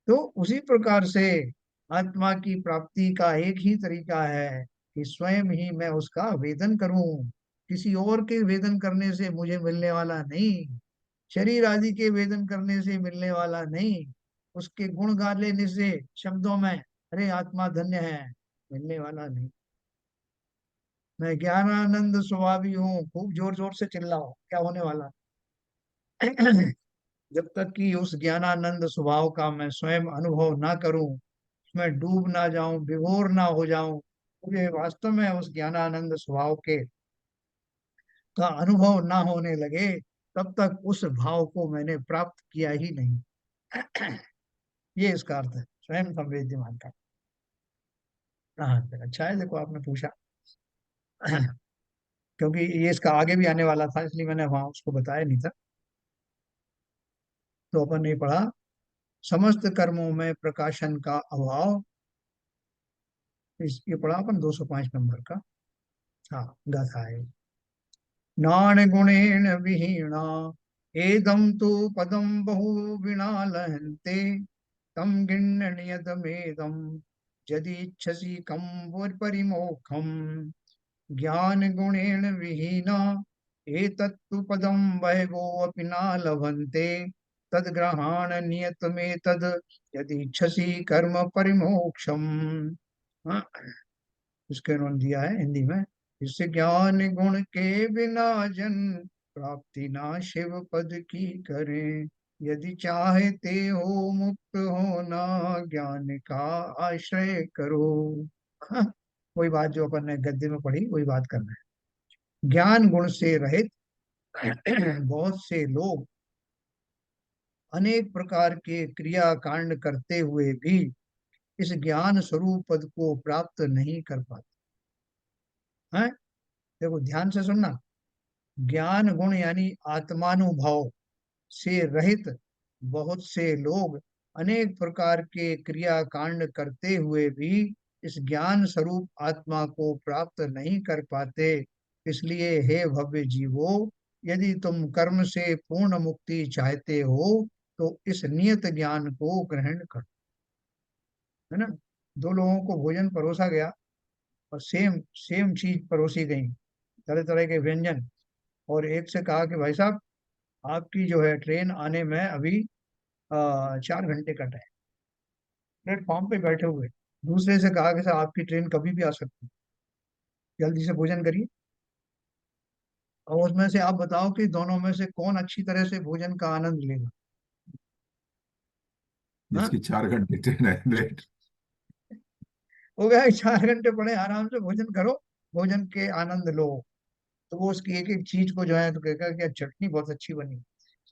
तो उसी प्रकार से आत्मा की प्राप्ति का एक ही तरीका है कि स्वयं ही मैं उसका वेदन करूं, किसी और के वेदन करने से मुझे मिलने वाला नहीं, शरीर आदि के वेदन करने से मिलने वाला नहीं, उसके गुण गा लेने से शब्दों में अरे आत्मा धन्य है, मिलने वाला नहीं। मैं ज्ञानानंद स्वभावी हूँ, खूब जोर जोर से चिल्लाओ, क्या होने वाला? जब तक कि उस ज्ञानानंद स्वभाव का मैं स्वयं अनुभव ना करूं, उसमें डूब ना जाऊं, विभोर ना हो जाऊं, मुझे वास्तव में उस ज्ञानानंद स्वभाव के का अनुभव ना होने लगे, तब तक उस भाव को मैंने प्राप्त किया ही नहीं। ये इसका अर्थ है स्वयं संवेद्यमान का। हाँ, अच्छा है, देखो आपने पूछा। क्योंकि ये इसका आगे भी आने वाला था, इसलिए मैंने वहां उसको बताया नहीं था। तो अपन ने पढ़ा समस्त कर्मों में प्रकाशन का अभाव, ये पढ़ा अपन 205 नंबर का। हाँ, गाथा है। नाण गुणेन विहीणा एदं तु पदं बहु विना लहन्ते, तम गिण्यतमेदं यदीच्छसि कं परिमोक्षम्। ज्ञान गुणेन विहीना एतत्तु पदं बहवोऽपि न लभन्ते, तद्ग्रहाण नियतमेतद् यदीच्छसि कर्म परिमोक्षम्। हाँ, इसके उन्होंने दिया है हिंदी में। इस ज्ञान गुण के बिना जन प्राप्ति ना शिव पद की करें, यदि चाहते हो मुक्त होना ज्ञान का आश्रय करो। हाँ, वही बात जो अपन ने गद्य में पढ़ी वही बात करना है। ज्ञान गुण से रहित बहुत से लोग अनेक प्रकार के क्रिया कांड करते हुए भी इस ज्ञान स्वरूप पद को प्राप्त नहीं कर पाते हैं। देखो ध्यान से सुनना, ज्ञान गुण यानी आत्मानुभव से रहित बहुत से लोग अनेक प्रकार के क्रिया कांड करते हुए भी इस ज्ञान स्वरूप आत्मा को प्राप्त नहीं कर पाते। इसलिए हे भव्य जीवो, यदि तुम कर्म से पूर्ण मुक्ति चाहते हो तो इस नियत ज्ञान को ग्रहण करो। है ना? दो लोगों को भोजन परोसा गया और सेम सेम चीज परोसी गई, तरह तरह के व्यंजन, और एक से कहा कि भाई साहब आपकी जो है ट्रेन आने में अभी 4 घंटे का टाइम, प्लेटफॉर्म पे बैठे हुए। दूसरे से कहा कि साहब आपकी ट्रेन कभी भी आ सकती है, जल्दी से भोजन करिए। और उसमें से आप बताओ कि दोनों में से कौन अच्छी तरह से भोजन का आनंद लेगा। हाँ, जिसकी 4 घंटे ट्रेन है लेट। हो गया कि 4 घंटे पड़े आराम से भोजन करो, भोजन के आनंद लो। तो वो उसकी एक एक चीज को जो है तो कहेगा कि चटनी बहुत अच्छी बनी,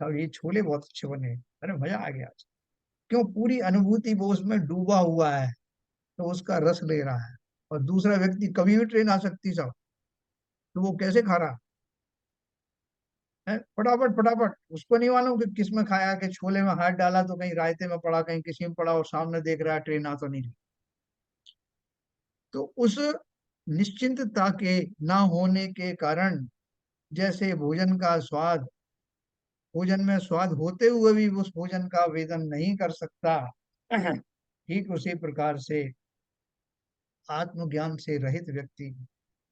साहब ये छोले बहुत अच्छे बने, अरे मजा आ गया आज। क्यों, पूरी अनुभूति वो उसमें डूबा हुआ है, तो उसका रस ले रहा है। और दूसरा व्यक्ति कभी भी ट्रेन आ सकती साहब, तो वो कैसे खा रहा है, फटाफट फटाफट, उसको नहीं मालूम कि किस में खाया, कि छोले में हाथ डाला तो कहीं रायते में पड़ा, कहीं किसी में पड़ा, और सामने देख रहा है ट्रेन आ तो नहीं रही। तो उस निश्चिंतता के ना होने के कारण, जैसे भोजन में स्वाद होते हुए भी उस भोजन का वेदन नहीं कर सकता, ठीक उसी प्रकार से आत्मज्ञान से रहित व्यक्ति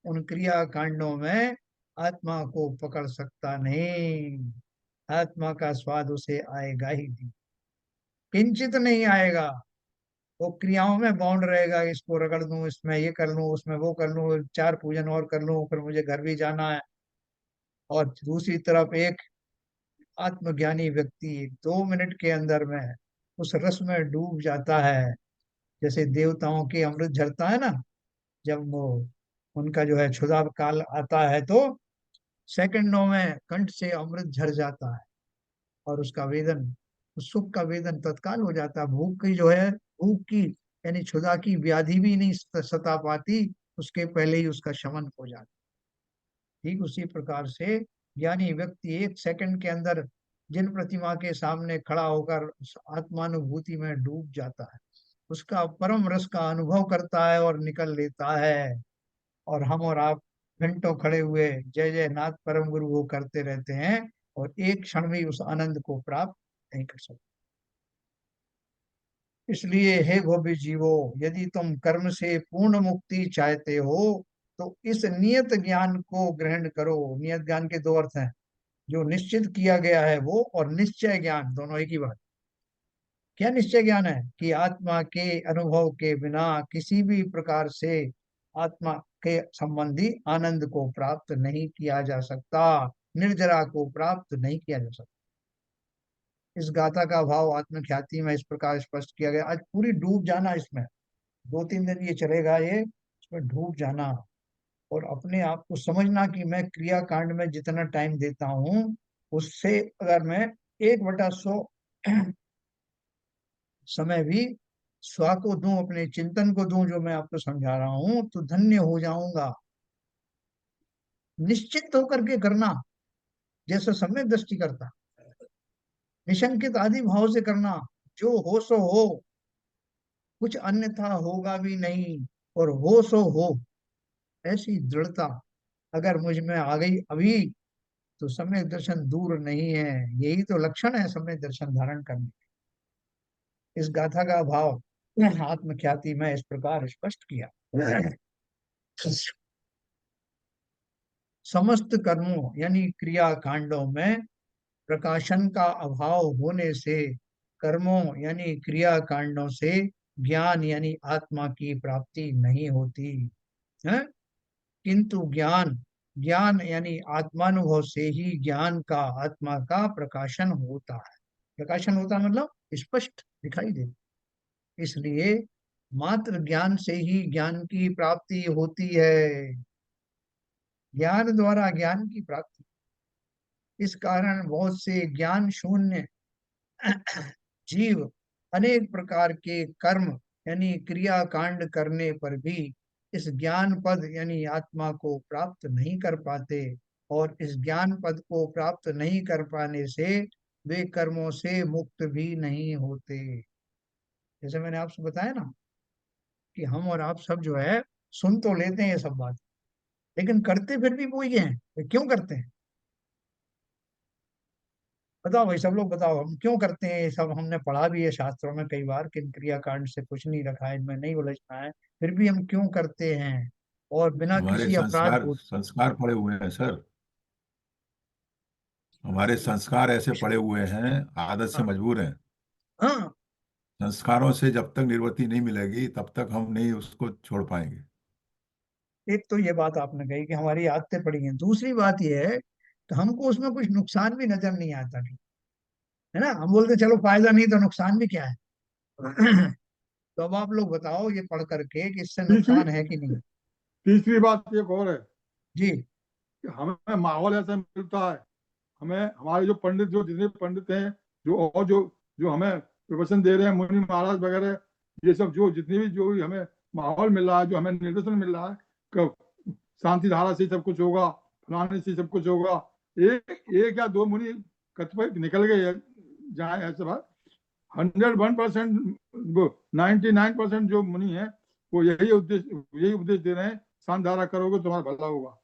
उन क्रिया कांडों में आत्मा को पकड़ सकता नहीं। आत्मा का स्वाद उसे आएगा ही नहीं, किंचित नहीं आएगा। वो क्रियाओं में बाउंड रहेगा, इसको रगड़ दूं, इसमें ये कर लूं, उसमें वो कर लूं, 4 पूजन और कर लूं, फिर मुझे घर भी जाना है। और दूसरी तरफ एक आत्मज्ञानी व्यक्ति 2 मिनट के अंदर में उस रस में डूब जाता है। जैसे देवताओं के अमृत झरता है ना, जब वो उनका जो है क्षुधा काल आता है, तो सेकंडों में कंठ से अमृत झर जाता है, और उसका वेदन, उस सुख का वेदन तत्काल हो जाता है। भूख की जो है, भूख की यानी क्षुधा की व्याधि भी नहीं सता पाती, उसके पहले ही उसका शमन हो जाता। ठीक उसी प्रकार से ज्ञानी व्यक्ति 1 सेकंड के अंदर जिन प्रतिमा के सामने खड़ा होकर उस आत्मानुभूति में डूब जाता है, उसका परम रस का अनुभव करता है और निकल लेता है। और हम और आप घंटों खड़े हुए जय जय नाथ परम गुरु वो करते रहते हैं, और एक क्षण भी उस आनंद को प्राप्त नहीं कर सकते। इसलिए हे भव्य जीवो, यदि तुम कर्म से पूर्ण मुक्ति चाहते हो, तो इस नियत ज्ञान को ग्रहण करो। नियत ज्ञान के 2 अर्थ हैं, जो निश्चित किया गया है वो, और निश्चय ज्ञान, दोनों एक ही बात। क्या निश्चय ज्ञान है? कि आत्मा के अनुभव के बिना किसी भी प्रकार से आत्मा के संबंधी आनंद को प्राप्त नहीं किया जा सकता, निर्जरा को प्राप्त नहीं किया जा सकता। इस गाथा का भाव आत्मख्याति में इस प्रकार स्पष्ट किया गया। आज पूरी डूब जाना इसमें, 2-3 दिन ये चलेगा, ये इसमें डूब जाना, और अपने आप को समझना कि मैं क्रिया कांड में जितना टाइम देता हूँ, उससे अगर मैं 1/100 समय भी स्वा को दूं, अपने चिंतन को दूं, जो मैं आपको समझा रहा हूं, तो धन्य हो जाऊंगा। निश्चित होकर के करना, जैसे सम्यक दृष्टि करता, निशंकित आदि भाव से करना, जो हो सो हो, कुछ अन्यथा होगा भी नहीं, और हो सो हो, ऐसी दृढ़ता अगर मुझ में आ गई अभी, तो सम्यक दर्शन दूर नहीं है। यही तो लक्षण है सम्यक दर्शन धारण करने। इस गाथा का भाव आत्मख्याति में इस प्रकार स्पष्ट किया। समस्त कर्मों यानी क्रिया कांडों में प्रकाशन का अभाव होने से, कर्मों यानी क्रिया कांडों से ज्ञान यानी आत्मा की प्राप्ति नहीं होती है। किंतु ज्ञान, ज्ञान यानी आत्मानुभव से ही ज्ञान का, आत्मा का प्रकाशन होता है। प्रकाशन होता है मतलब स्पष्ट दिखाई दे। इसलिए मात्र ज्ञान से ही ज्ञान की प्राप्ति होती है, ज्ञान द्वारा ज्ञान की प्राप्ति। इस कारण बहुत से ज्ञान शून्य जीव अनेक प्रकार के कर्म यानी क्रिया कांड करने पर भी इस ज्ञान पद यानी आत्मा को प्राप्त नहीं कर पाते, और इस ज्ञान पद को प्राप्त नहीं कर पाने से वे कर्मों से मुक्त भी नहीं होते। जैसे मैंने आपसे बताया ना, कि हम और आप सब जो है सुन तो लेते हैं ये सब बात, लेकिन करते फिर भी वही हैं। तो क्यों करते हैं? बताओ भाई, सब लोग बताओ, हम क्यों करते हैं ये सब? हमने पढ़ा भी है शास्त्रों में कई बार कि इन क्रियाकांड से कुछ नहीं रखा है, इनमें नहीं उलझना है, फिर भी हम क्यों करते हैं? और बिना हमारे किसी अपराध संस्कार को। संस्कार पड़े हुए हैं सर। हमारे संस्कार ऐसे पड़े हुए हैं, आदत से हाँ, मजबूर हैं। हाँ, संस्कारों से जब तक निवृत्ति नहीं मिलेगी तब तक हम नहीं उसको छोड़ पाएंगे। एक तो ये बात आपने कही कि हमारी आदतें पड़ी हैं। दूसरी बात ये है तो हमको उसमें कुछ नुकसान भी नजर नहीं आता, है ना। हम बोलते चलो फायदा नहीं तो नुकसान भी क्या है। तो अब आप लोग बताओ ये पढ़ करके कि इससे तीसरी नुकसान है कि नहीं। तीसरी बात एक और है जी। कि हमें माहौल ऐसा मिलता है, हमें हमारे जो पंडित, जो जितने पंडित हैं, जो और जो जो हमें प्रवचन दे रहे हैं, मुनि महाराज वगैरह, ये सब जो जितने भी जो भी हमें माहौल मिल रहा है, जो हमें निर्देशन मिल रहा है कि शांति धारा से सब कुछ होगा, फलाने से सब कुछ होगा। एक एक या दो मुनि कतिपय निकल गए जाए ऐसे बात, 101%, 99% जो मुनि है वो यही उपदेश दे रहे हैं, शांत धारा करोगे तुम्हारा भला होगा,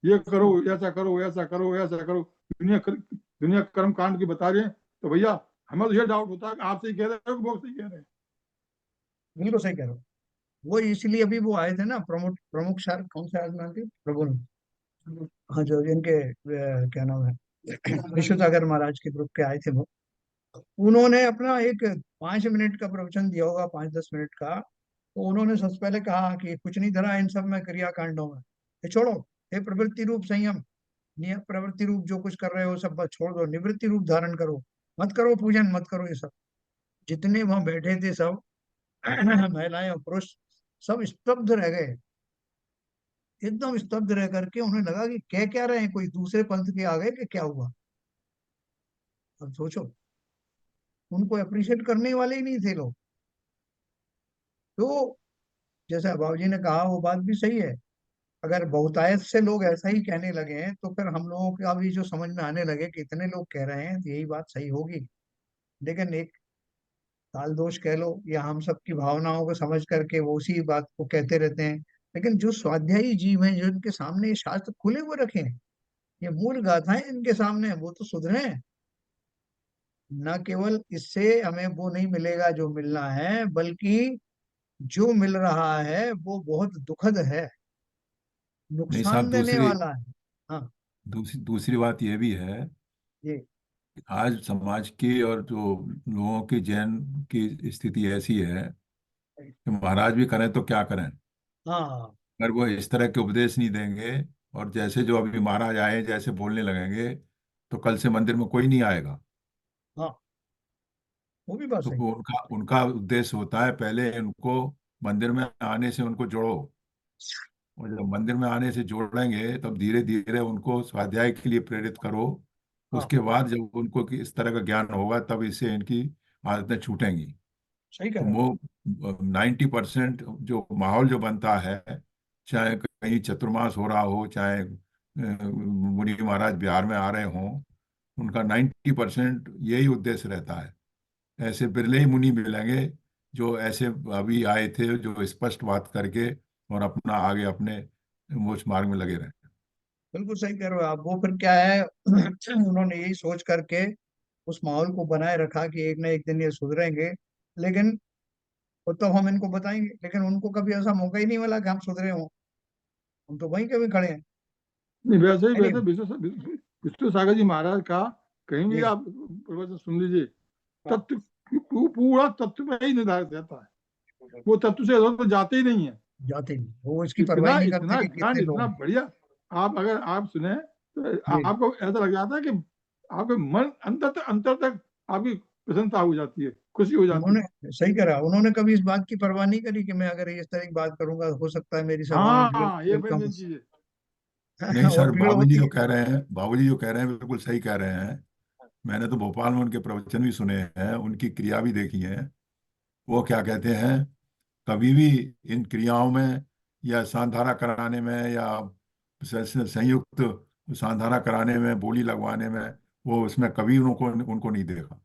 ये करो, ऐसा करो, ऐसा करो, ऐसा करो। दुनिया कर्म कांड की बता रहे हैं। तो भैया हमें तो ये डाउट होता है कि आप सही कह रहे हो कि वो सही कह रहे हैं। बिल्कुल सही कह रहे हो। वो इसलिए अभी वो आए थे ना, प्रमुख प्रमुख सर, कौन से आज नाम थे, प्रभु। हाँ, जो इनके क्या नाम है, विश्व सागर महाराज के ग्रुप के आए थे वो। उन्होंने अपना एक 5 मिनट का प्रवचन दिया होगा, 5-10 मिनट का। तो उन्होंने सबसे पहले कहा कि कुछ नहीं धरा इन सब में, क्रिया कांडों में, ये छोड़ो। हे प्रवृत्ति रूप संयम, नियत प्रवृत्ति रूप जो कुछ कर रहे हो सब बस छोड़ दो, निवृत्ति रूप धारण करो। मत करो पूजन, मत करो ये सब। जितने वहां बैठे थे सब महिलाएं और पुरुष, सब स्तब्ध रह गए। एकदम स्तब्ध रह करके उन्हें लगा कि कह क्या रहे हैं, कोई दूसरे पंथ के आ गए कि क्या हुआ। अब सोचो, उनको अप्रिशिएट करने वाले ही नहीं थे लोग। तो जैसे बाबू जी ने कहा, वो बात भी सही है। अगर बहुतायत से लोग ऐसा ही कहने लगे हैं तो फिर हम लोगों का भी जो समझ में आने लगे कि इतने लोग कह रहे हैं तो यही बात सही होगी। लेकिन एक काल दोष कह लो या हम सबकी भावनाओं को समझ करके वो उसी बात को कहते रहते हैं। लेकिन जो स्वाध्यायी जीव हैं, जो इनके सामने ये शास्त्र खुले हुए रखे हैं, ये मूल गाथाएं इनके सामने हैं, वो तो सुधरे हैं। न केवल इससे हमें वो नहीं मिलेगा जो मिलना है, बल्कि जो मिल रहा है वो बहुत दुखद है, नहीं नुकसान साहब, देने दूसरी वाला है। हाँ। दूसरी दूसरी बात यह भी है जी। कि आज समाज की और जो लोगों की जैन की स्थिति ऐसी है कि महाराज भी करें तो क्या करें। हाँ। अगर वो इस तरह के उपदेश नहीं देंगे और जैसे जो अभी महाराज आए जैसे बोलने लगेंगे तो कल से मंदिर में कोई नहीं आएगा। हाँ, वो भी बात तो सही। वो उनका उनका उद्देश्य होता है पहले उनको मंदिर में आने से उनको जोड़ो, और जब मंदिर में आने से जोड़ेंगे तब धीरे धीरे उनको स्वाध्याय के लिए प्रेरित करो। हाँ, उसके बाद जब उनको इस तरह का ज्ञान होगा तब इससे इनकी आदतें छूटेंगी। सही कह तो रहे हो। वो 90% जो माहौल जो बनता है, चाहे कहीं चतुर्मास हो रहा हो, चाहे मुनि महाराज बिहार में आ रहे हों, उनका 90% यही उद्देश्य रहता है। ऐसे बिरले ही मुनि मिलेंगे जो ऐसे अभी आए थे जो स्पष्ट बात करके और अपना आगे अपने मोक्ष मार्ग में लगे रहे। बिल्कुल सही कह रहे हो आप। वो फिर क्या है, उन्होंने यही सोच करके उस माहौल को बनाए रखा कि एक ना एक दिन ये सुधरेंगे। लेकिन वो तो हम इनको बताएंगे, लेकिन उनको कभी ऐसा मौका ही नहीं मिला कि हम सुधरे हों। हम तो वहीं कभी खड़े हैं। नहीं, वैसे ही है नहीं। वैसे विश्व विष्णु सागर जी महाराज का कहीं भी जी। आप प्रवचन सुन लीजिए, हाँ। तत्व पूरा तत्व में ही निर्धारित रहता है। वो तत्व से इधर तो जाते ही नहीं है। जाते नहीं, वो इसकी परवाह ही इतना नहीं करते इतना कि ज्ञान, कितने लोग इतना हैं। बढ़िया। आप अगर आप सुने तो जी। आपको ऐसा लग जाता है कि आपके मन अंतर तक आपकी प्रसन्नता हो जाती है, खुशी हो जाती उन्होंने है। सही करा, उन्होंने कभी इस बात की परवाह नहीं करी कि मैं अगर इस तरह की बात करूंगा हो सकता है मेरी सभा में भीड़ हाँ, ये भीड़ बड़ी कम मेन चीज है। नहीं और सर, भीड़ होती है। बाबूजी जो कह रहे हैं बिल्कुल सही कह रहे हैं। मैंने तो भोपाल में उनके प्रवचन भी सुने हैं, उनकी क्रिया भी देखी है। वो क्या कहते हैं, कभी भी इन क्रियाओं में या सांधारा कराने में या संयुक्त सांधारा कराने में, बोली लगवाने में, वो उसमें कभी उनको उनको नहीं देखा।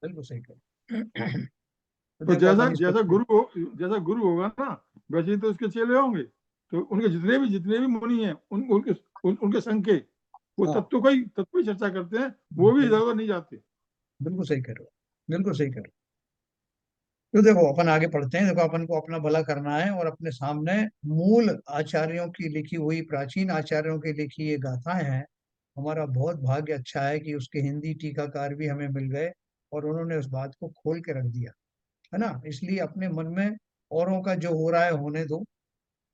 बिल्कुल सही कहा। तो तो देखो जैसा अपन इस पर। जैसा जैसा गुरु होगा ना, वैसे ही तो उसके चेले होंगे। तो उनके जितने भी मुनि हैं, उनके संग के वो हाँ, तत्व ही चर्चा करते हैं, वो भी इधर उधर नहीं जाते। बिल्कुल सही कह रहे हो, बिल्कुल सही कह रहे हो। तो देखो अपन आगे पढ़ते हैं। देखो अपन को अपना भला करना है और अपने सामने मूल आचार्यों की लिखी हुई, प्राचीन आचार्यों की लिखी ये गाथाएं हैं। हमारा बहुत भाग्य अच्छा है कि उसके हिंदी टीकाकार भी हमें मिल गए और उन्होंने उस बात को खोल के रख दिया, है ना। इसलिए अपने मन में औरों का जो हो रहा है होने दो,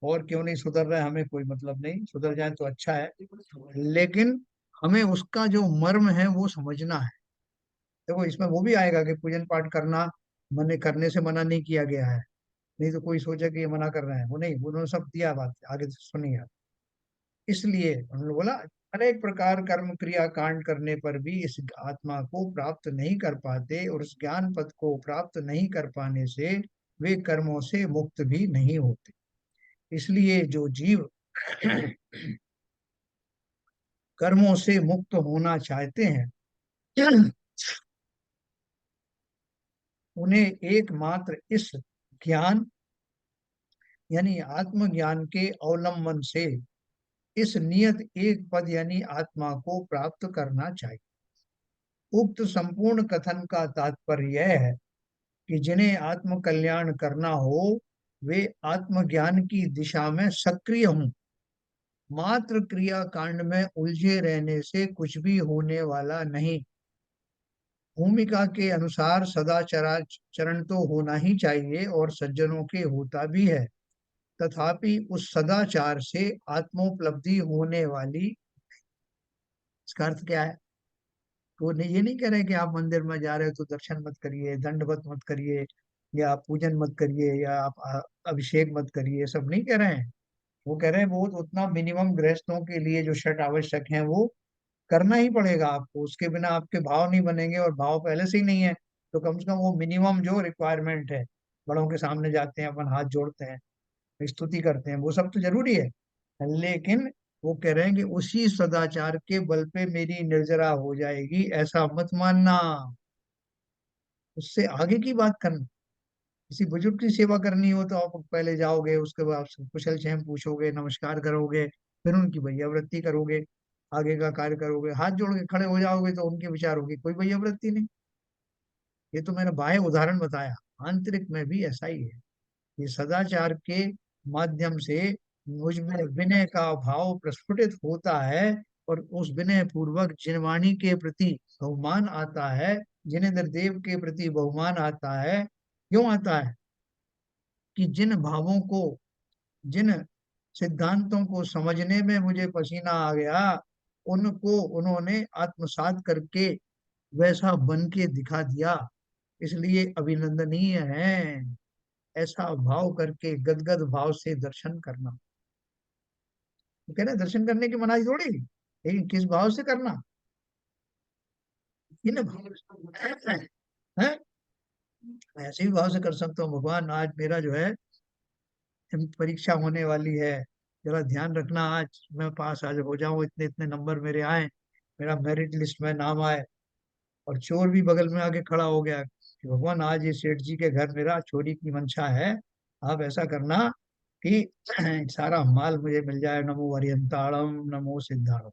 और क्यों नहीं सुधर रहा है हमें कोई मतलब नहीं, सुधर जाए तो अच्छा है। लेकिन हमें उसका जो मर्म है वो समझना है। देखो इसमें वो भी आएगा कि पूजन पाठ करना मन करने से मना नहीं किया गया है, नहीं तो कोई सोचे कि ये मना कर रहे हैं, वो नहीं, उन्होंने सब दिया बात, आगे सुनिए आप। इसलिए उन्होंने बोला अनेक प्रकार कर्म क्रिया कांड करने पर भी इस आत्मा को प्राप्त नहीं कर पाते, और उस ज्ञान पद को प्राप्त नहीं कर पाने से वे कर्मों से मुक्त भी नहीं होते। इसलिए जो जीव कर्मों से मुक्त होना चाहते हैं उन्हें एकमात्र इस ज्ञान यानी आत्मज्ञान के अवलंबन से इस नियत एक पद यानी आत्मा को प्राप्त करना चाहिए। उक्त संपूर्ण कथन का तात्पर्य यह है कि जिन्हें आत्म कल्याण करना हो वे आत्मज्ञान की दिशा में सक्रिय हों। मात्र क्रिया कांड में उलझे रहने से कुछ भी होने वाला नहीं। भूमिका के अनुसार सदाचरण तो होना ही चाहिए और सज्जनों के होता भी है, तथापि उस सदाचार से आत्मोपलब्धि होने वाली। इसका अर्थ क्या है? तो ये नहीं कह रहे कि आप मंदिर में जा रहे हो तो दर्शन मत करिए, दंडवत मत करिए, या आप पूजन मत करिए, या आप अभिषेक मत करिए, ये सब नहीं कह रहे हैं। वो कह रहे हैं वो उतना मिनिमम गृहस्थों के लिए जो षट आवश्यक है वो करना ही पड़ेगा आपको, उसके बिना आपके भाव नहीं बनेंगे, और भाव पहले से ही नहीं है तो कम से कम वो मिनिमम जो रिक्वायरमेंट है, बड़ों के सामने जाते हैं, अपन हाथ जोड़ते हैं, स्तुति करते हैं, वो सब तो जरूरी है। लेकिन वो कह रहे हैं कि उसी सदाचार के बल पे मेरी निर्जरा हो जाएगी ऐसा मत मानना। उससे आगे की बात करना, किसी बुजुर्ग की सेवा करनी हो तो आप पहले जाओगे, उसके बाद उससे कुशल क्षेम पूछोगे, नमस्कार करोगे, फिर उनकी भैयावृत्ति करोगे, आगे का कार्य करोगे। हाथ जोड़ के खड़े हो जाओगे तो उनके विचार होगी, कोई भैयावृत्ति नहीं। ये तो मैंने बाह्य उदाहरण बताया, आंतरिक में भी ऐसा ही है। ये सदाचार के माध्यम से मुझ में विनय का भाव प्रस्फुटित होता है, और उस विनय पूर्वक जिनवाणी के प्रति बहुमान आता है, जिनेन्द्र देव के प्रति बहुमान आता है। क्यों आता है? कि जिन भावों को, जिन सिद्धांतों को समझने में मुझे पसीना आ गया, उनको उन्होंने आत्मसात करके वैसा बन के दिखा दिया, इसलिए अभिनंदनीय है। ऐसा भाव करके गदगद भाव से दर्शन करना। वो कह रहे हैं दर्शन करने की मनाही थोड़ी, लेकिन किस भाव से करना, इन भाव है। ऐसे ही भाव से कर सकता हूँ, भगवान आज मेरा जो है परीक्षा होने वाली है, जरा ध्यान रखना आज मैं पास आज हो जाऊं, इतने इतने नंबर मेरे आए, मेरा मेरिट लिस्ट में नाम आए। और चोर भी बगल में आके खड़ा हो गया कि भगवान आज ये सेठ जी के घर मेरा चोरी की मंशा है, आप ऐसा करना कि सारा माल मुझे मिल जाए। नमो अरियंताणम नमो सिद्धाणम।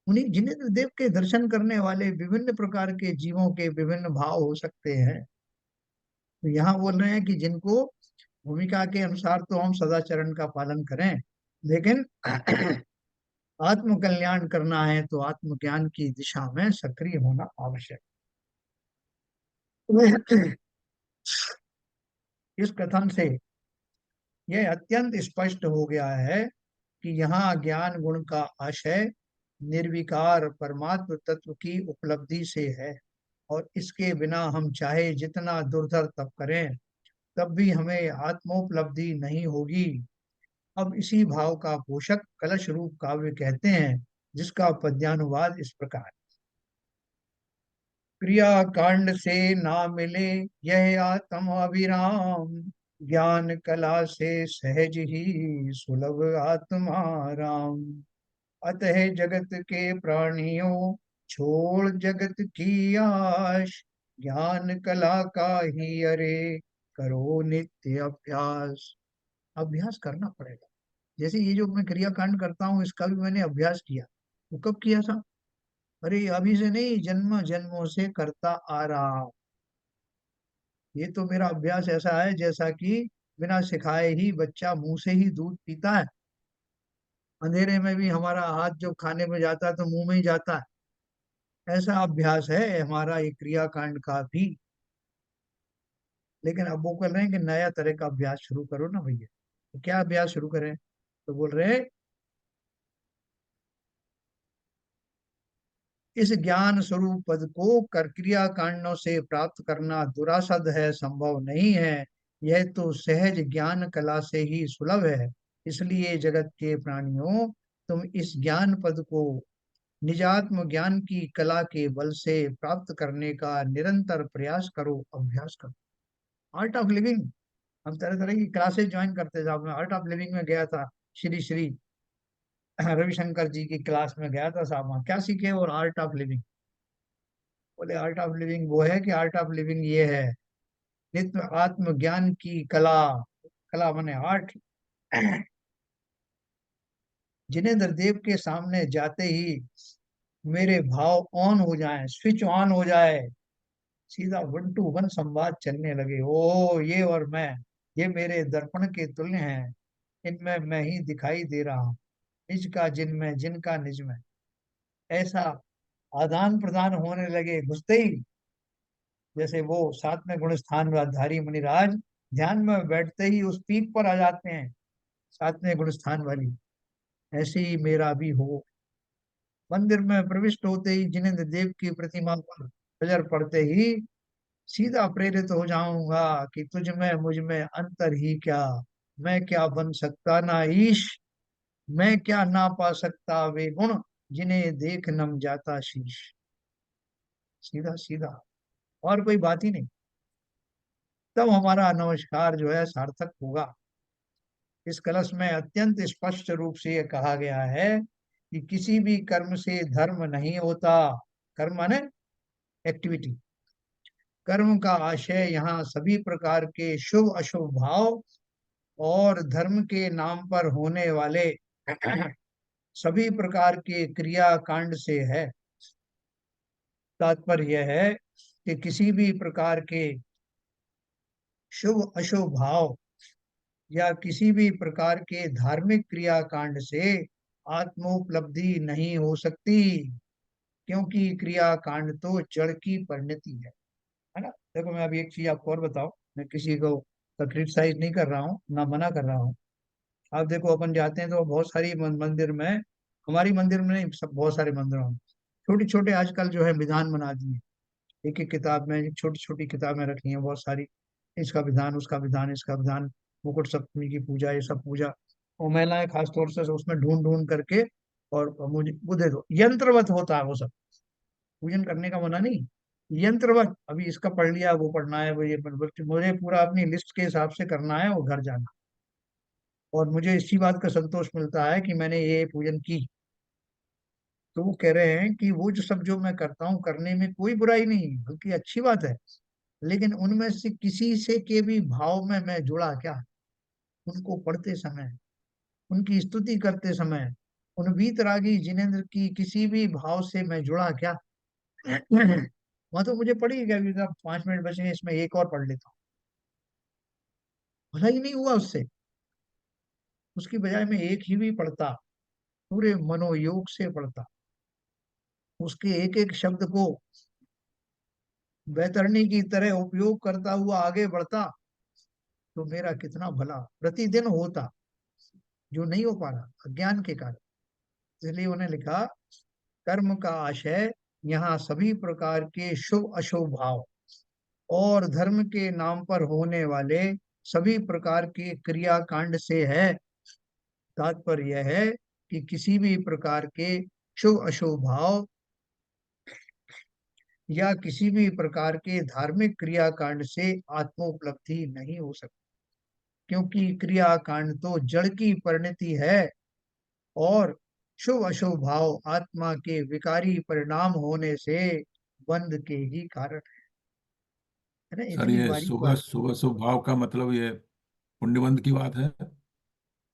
उन्हीं जिनेन्द्र देव के दर्शन करने वाले विभिन्न प्रकार के जीवों के विभिन्न भाव हो सकते हैं। तो यहाँ बोल रहे हैं कि जिनको भूमिका के अनुसार तो हम सदाचरण का पालन करें, लेकिन आत्म कल्याण करना है तो आत्मज्ञान की दिशा में सक्रिय होना आवश्यक। इस कथन से यह अत्यंत स्पष्ट हो गया है कि यहाँ ज्ञान गुण का आशय निर्विकार परमात्म तत्व की उपलब्धि से है, और इसके बिना हम चाहे जितना दुर्धर तप करें तब भी हमें आत्मोपलब्धि नहीं होगी। अब इसी भाव का पोषक कलश रूप काव्य कहते हैं, जिसका पद्यानुवाद इस प्रकार। क्रिया कांड से ना मिले यह आत्म अभिराम, ज्ञान कला से सहज ही सुलभ आत्मा राम। अतः जगत के प्राणियों छोड़ जगत की आश, ज्ञान कला का ही अरे करो नित्य अभ्यास। अभ्यास करना पड़ेगा। जैसे ये जो मैं क्रियाकांड करता हूँ इसका भी मैंने अभ्यास किया। वो कब किया था? अरे अभी से नहीं, जन्म जन्मों से करता आ रहा हूं। ये तो मेरा अभ्यास ऐसा है जैसा कि बिना सिखाए ही बच्चा मुंह से ही दूध पीता है। अंधेरे में भी हमारा हाथ जो खाने में जाता है तो मुंह में ही जाता है। ऐसा अभ्यास है हमारा ये क्रियाकांड का भी। लेकिन अब वो कर रहे हैं कि नया तरह का अभ्यास शुरू करो ना भैया। तो क्या अभ्यास शुरू करें? तो बोल रहे हैं इस ज्ञान स्वरूप पद को कर क्रिया कांडों से प्राप्त करना दुरासद है, संभव नहीं है। यह तो सहज ज्ञान कला से ही सुलभ है। इसलिए जगत के प्राणियों, तुम इस ज्ञान पद को निजात्म ज्ञान की कला के बल से प्राप्त करने का निरंतर प्रयास करो, अभ्यास करो। आर्ट ऑफ लिविंग, हम तरह तरह की क्लासेस ज्वाइन करते थे। मैं आर्ट ऑफ लिविंग में गया था, श्री श्री रविशंकर जी की क्लास में गया था साहब। वहाँ क्या सीखे? और आर्ट ऑफ लिविंग। बोले आर्ट ऑफ लिविंग वो है कि आर्ट ऑफ लिविंग ये है, नित्य आत्मज्ञान की कला। कला माने आर्ट। जिनेंद्र देव के सामने जाते ही मेरे भाव ऑन हो जाएं, स्विच ऑन हो जाए, सीधा वन टू वन संवाद चलने लगे। ओ ये और मैं, ये मेरे दर्पण के तुल्य हैं, इनमें मैं ही दिखाई दे रहा हूँ, निज का जिन में, जिनका निज में। ऐसा आदान प्रदान होने लगे घुसते ही। जैसे वो सातवें गुण स्थान धारी मुनिराज ध्यान में बैठते ही उस पीक पर आ जाते हैं, सातवें गुण स्थान वाली। ऐसे ही मेरा भी हो। मंदिर में प्रविष्ट होते ही जिनेंद्र देव की प्रतिमा पर नजर पड़ते ही सीधा प्रेरित हो जाऊंगा कि तुझ में मुझ में अंतर ही क्या। मैं क्या बन सकता ना ईश, मैं क्या ना पा सकता वे गुण, जिन्हें देख नम जाता शीश। सीधा सीधा, और कोई बात ही नहीं। तब हमारा नमस्कार जो है सार्थक होगा। इस कलश में अत्यंत स्पष्ट रूप से यह कहा गया है कि किसी भी कर्म से धर्म नहीं होता। कर्म माने एक्टिविटी। कर्म का आशय यहाँ सभी प्रकार के शुभ अशुभ भाव और धर्म के नाम पर होने वाले सभी प्रकार के क्रिया कांड से है। तात्पर्य यह है कि किसी भी प्रकार के शुभ अशुभ भाव या किसी भी प्रकार के धार्मिक क्रिया कांड से आत्मोपलब्धि नहीं हो सकती, क्योंकि क्रिया कांड तो जड़ की परिणति है ना। देखो मैं अभी एक चीज आपको और बताऊं, मैं किसी को क्रिटिसाइज नहीं कर रहा हूँ, ना मना कर रहा हूँ। आप देखो अपन जाते हैं तो बहुत सारी मंदिर में, हमारी मंदिर में नहीं, सब बहुत सारे मंदिरों में छोटे छोटे आजकल जो है विधान बना दिए। एक एक किताब में छोटी छोटी किताबें रखी हैं बहुत सारी, इसका विधान, उसका विधान, इसका विधान, मुकुट सप्तमी की पूजा, ये सब पूजा। और महिलाएं खास तौर से उसमें ढूंढ ढूंढ करके, और मुझे वो दे दो, यंत्रवत होता है वो सब। पूजन करने का मना नहीं, यंत्रवत। अभी इसका पढ़ लिया, वो पढ़ना है, वो ये मुझे पूरा अपनी लिस्ट के हिसाब से करना है और घर जाना। और मुझे इसी बात का संतोष मिलता है कि मैंने ये पूजन की। तो वो कह रहे हैं कि वो जो सब जो मैं करता हूँ करने में कोई बुराई नहीं, बल्कि अच्छी बात है। लेकिन उनमें से किसी से के भी भाव में मैं जुड़ा क्या? उनको पढ़ते समय, उनकी स्तुति करते समय, उन वीतरागी जिनेंद्र की किसी भी भाव से मैं जुड़ा क्या? वहां तो मुझे पड़ी गया, अभी 5 मिनट बचे हैं, इसमें एक और पढ़ लेता हूँ। भला ही नहीं हुआ उससे, उसकी बजाय मैं एक ही भी पढ़ता, पूरे मनोयोग से पढ़ता, उसके एक एक शब्द को बैतरणी की तरह उपयोग करता हुआ आगे बढ़ता, तो मेरा कितना भला प्रतिदिन होता, जो नहीं हो पा रहा अज्ञान के कारण। इसलिए उन्हें लिखा, कर्म का आशय यहाँ सभी प्रकार के शुभ अशुभ भाव और धर्म के नाम पर होने वाले सभी प्रकार के क्रियाकांड से है। तात्पर्य यह है कि किसी भी प्रकार के शुभ अशुभ भाव या किसी भी प्रकार के धार्मिक क्रियाकांड से आत्मोपलब्धि नहीं हो सकती, क्योंकि क्रियाकांड तो जड़ की परिणति है और शुभ अशुभ भाव आत्मा के विकारी परिणाम होने से बंध के ही कारण है ना। सर इतनी ये बारीक सुबह बात। सुबह शुभ भाव का मतलब ये पुण्यबंध की बात है?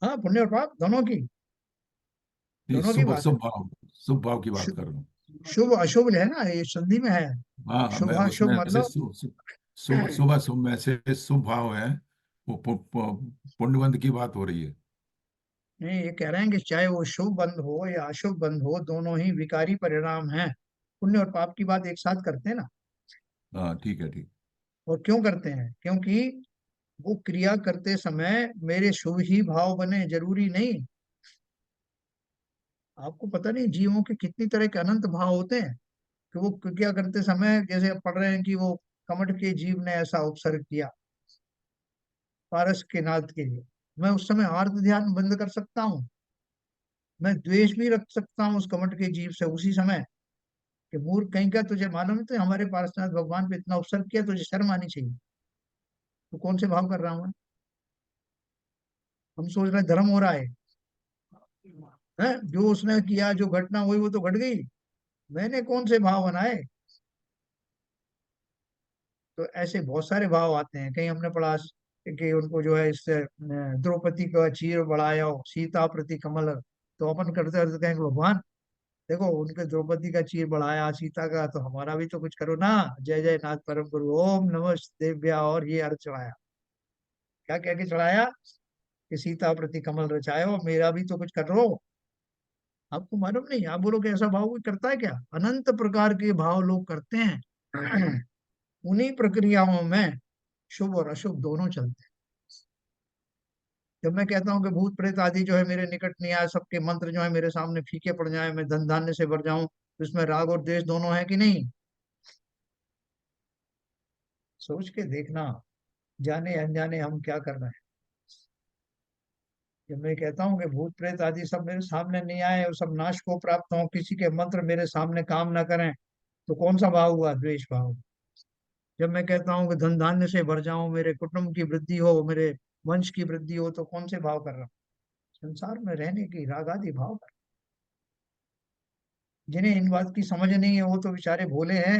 हाँ, पुण्य और पाप दोनों की, नहीं, दोनों की शुभ बात है। शुभ भाव, शुभ भाव की बात शु- कर रहा हूँ। शुभ अशुभ है ना, ये संधि में है। हाँ हाँ, शुभ मैं अशुभ उसमें से मतलब सुबह सुबह शुभ में से शुभ भाव है, वो पुण्यबंध की बात हो रही है। नहीं, ये कह रहे हैं कि चाहे वो शुभ बंध हो या अशुभ बंध हो, दोनों ही विकारी परिणाम हैं। पुण्य और पाप की बात एक साथ करते हैं ना। हाँ ठीक है, ठीक। और क्यों करते हैं? क्योंकि वो क्रिया करते समय मेरे शुभ ही भाव बने, जरूरी नहीं। आपको पता नहीं जीवों के कितनी तरह के अनंत भाव होते हैं। कि वो क्या करते समय, जैसे अब पढ़ रहे हैं कि वो कमठ के जीव ने ऐसा उपसर्ग किया पारस के नाद के लिए, मैं उस समय आर्त ध्यान बंद कर सकता हूँ, मैं द्वेष भी रख सकता हूँ उस कमठ के जीव से उसी समय, कि मूर्ख कहीं का, तुझे मालूम है तो हमारे पार्श्वनाथ भगवान पे इतना उपसर्ग किया, तुझे शर्म आनी चाहिए, तो कौन से भाव कर रहा हूँ मैं? हम सोच रहे हैं धर्म हो रहा है, जो उसने किया, जो घटना हुई वो तो घट गई, मैंने कौन से भाव बनाए? तो ऐसे बहुत सारे भाव आते हैं। कहीं हमने पढ़ा कि उनको जो है इससे द्रौपदी का चीर बढ़ाया हो, सीता प्रति कमल, तो अपन करते करते कहेंगे भगवान देखो उनके द्रौपदी का चीर बढ़ाया, सीता का, तो हमारा भी तो कुछ करो ना। जय जय नाथ परम गुरु ओम नमः देव्या, और ये अर्थ चढ़ाया, क्या कह के चढ़ाया? कि सीता प्रति कमल रचायो, मेरा भी तो कुछ कर रो। आपको मालूम नहीं, आप बोलो कि ऐसा भाव कोई करता है क्या? अनंत प्रकार के भाव लोग करते हैं। उन्हीं प्रक्रियाओं में शुभ और अशुभ दोनों चलते हैं। जब मैं कहता हूँ कि भूत प्रेत आदि जो है मेरे निकट नहीं आए, सबके मंत्र जो है मेरे सामने फीके पड़ जाए, मैं धन धान्य से भर जाऊं, तो इसमें राग और द्वेष दोनों है कि नहीं? सोच के देखना, जाने अनजाने हम क्या कर रहे हैं। जब मैं कहता हूँ कि भूत प्रेत आदि सब मेरे सामने नहीं आए और सब नाश को प्राप्त हो, किसी के मंत्र मेरे सामने काम ना करें, तो कौन सा भाव हुआ? द्वेष भाव। जब मैं कहता हूँ कि धन धान्य से भर जाऊं, मेरे कुटुंब की वृद्धि हो, मेरे वंश की वृद्धि हो, तो कौन से भाव कर रहा हूँ? संसार में रहने की राग आदि भाव कर। जिन्हें इन बात की समझ नहीं है वो तो बेचारे भोले हैं।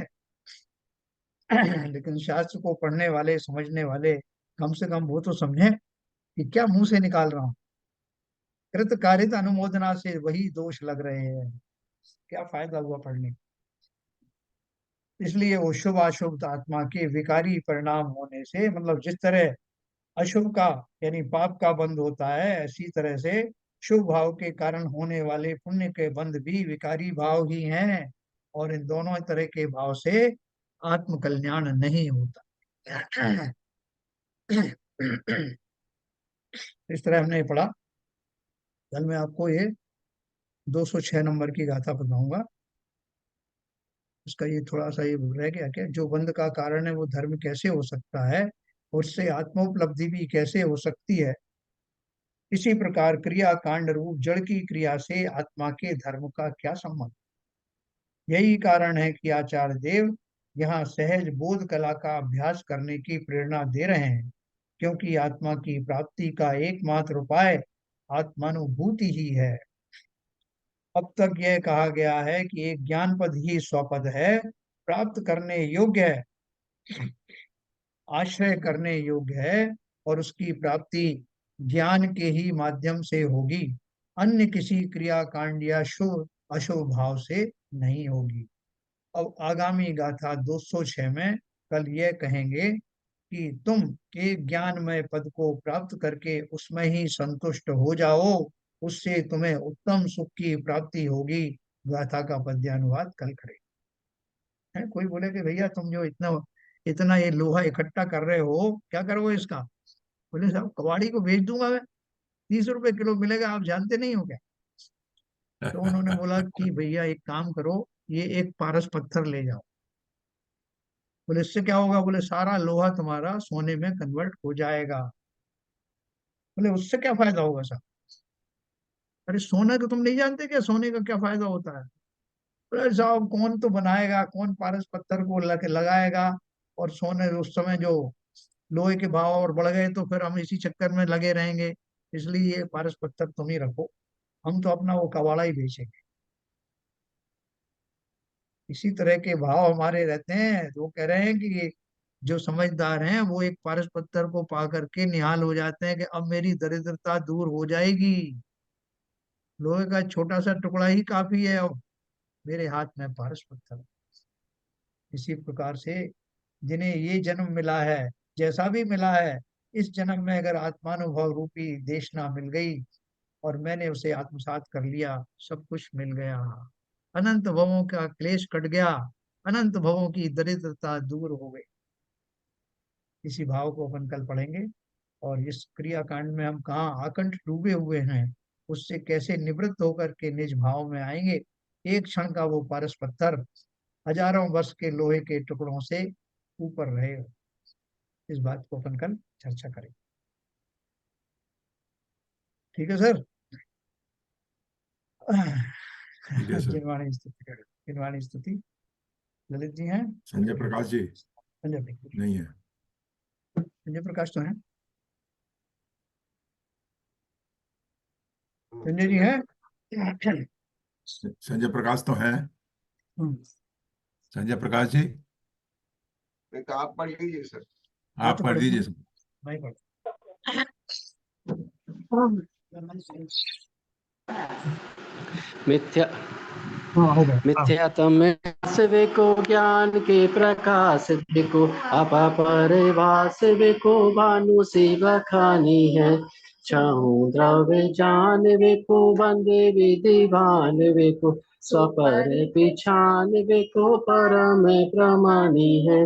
लेकिन शास्त्र को पढ़ने वाले, समझने वाले, कम से कम वो तो समझे कि क्या मुंह से निकाल रहा हूँ। कृत कारित अनुमोदना से वही दोष लग रहे हैं, क्या फायदा हुआ पढ़ने का? इसलिए वो शुभ अशुभ आत्मा के विकारी परिणाम होने से, मतलब जिस तरह अशुभ का यानी पाप का बंध होता है, ऐसी तरह से शुभ भाव के कारण होने वाले पुण्य के बंध भी विकारी भाव ही हैं। और इन दोनों तरह के भाव से आत्म कल्याण नहीं होता। इस तरह हमने पढ़ा। कल मैं आपको ये 206 नंबर की गाथा बताऊंगा। उसका ये थोड़ा सा ये रह गया कि जो बंध का कारण है वो धर्म कैसे हो सकता है, उससे आत्मोपलब्धि भी कैसे हो सकती है। इसी प्रकार क्रिया कांड रूप जड़ की क्रिया से आत्मा के धर्म का क्या संबंध? यही कारण है कि आचार्य देव यहाँ सहज बोध कला का अभ्यास करने की प्रेरणा दे रहे हैं, क्योंकि आत्मा की प्राप्ति का एकमात्र उपाय आत्मानुभूति ही है। अब तक यह कहा गया है कि एक ज्ञान पद ही स्वपद है, प्राप्त करने योग्य है, आश्रय करने योग्य है, और उसकी प्राप्ति ज्ञान के ही माध्यम से होगी, अन्य किसी क्रिया कांड या शुभ अशुभ भाव से नहीं होगी। अब आगामी गाथा 206 में कल यह कहेंगे कि तुम एक ज्ञानमय पद को प्राप्त करके उसमें ही संतुष्ट हो जाओ, उससे तुम्हें उत्तम सुख की प्राप्ति होगी। गाथा का पद्यानुवाद कल करें। है कोई बोले कि भैया तुम जो इतना इतना ये लोहा इकट्ठा कर रहे हो, क्या करोगे इसका? बोले साहब कबाड़ी को बेच दूंगा मैं, 30 रुपए किलो मिलेगा, आप जानते नहीं हो क्या? तो उन्होंने बोला कि भैया एक काम करो, ये एक पारस पत्थर ले जाओ। बोले इससे क्या होगा? बोले सारा लोहा तुम्हारा सोने में कन्वर्ट हो जाएगा। बोले उससे क्या फायदा होगा साहब? अरे सोने को तुम नहीं जानते क्या, सोने का क्या फायदा होता है? बोले साहब कौन तो बनाएगा, कौन पारस पत्थर को लगाएगा, और सोने उस समय जो लोहे के भाव और बढ़ गए तो फिर हम इसी चक्कर में लगे रहेंगे, इसलिए ये पारस पत्थर तुम ही रखो, हम तो अपना वो कबाड़ा ही बेचेंगे। इसी तरह के भाव हमारे रहते हैं, तो वो कह रहे हैं कि जो समझदार हैं वो एक पारस पत्थर को पा करके निहाल हो जाते हैं कि अब मेरी दरिद्रता दूर हो जाएगी, लोहे का छोटा सा टुकड़ा ही काफी है अब मेरे हाथ में पारस पत्थर। इसी प्रकार से जिन्हें ये जन्म मिला है, जैसा भी मिला है, इस जन्म में अगर आत्मानुभव रूपी देशना मिल गई और मैंने उसे आत्मसात कर लिया, सब कुछ मिल गया, अनंत भवों का क्लेश कट गया, अनंत भवों की दरिद्रता दूर हो गई। इसी भाव को अपन कल पढ़ेंगे, और इस क्रिया कांड में हम कहाँ आकंठ डूबे हुए हैं, उससे कैसे निवृत्त होकर के निज भाव में आएंगे। एक क्षण का वो पारस पत्थर हजारों वर्ष के लोहे के टुकड़ों से ऊपर रहेगा। इस बात को अपन कल चर्चा करेंगे। ठीक है सर। ठीक है सर। जिनवाणी स्तुति करें। जिनवाणी स्तुति ललित जी हैं? संजय प्रकाश जी संजय प्रकाश नहीं है। संजय प्रकाश तो हैं? संजय जी हैं? संजय प्रकाश तो हैं। हम्म, संजय प्रकाश जी आप पढ़ लीजिए सर। मैं आप तो पढ़ पढ़ दीजिए। नहीं पढ़। मिथ्या हाँ हो गया। मिथ्यात्म को ज्ञान के प्रकाश देखो, आपा परिवास को भानु से बखानी है। छहु द्रव्य जान को बंदे विधिवान को, स्वपर पिछान को परम प्रमाणी है।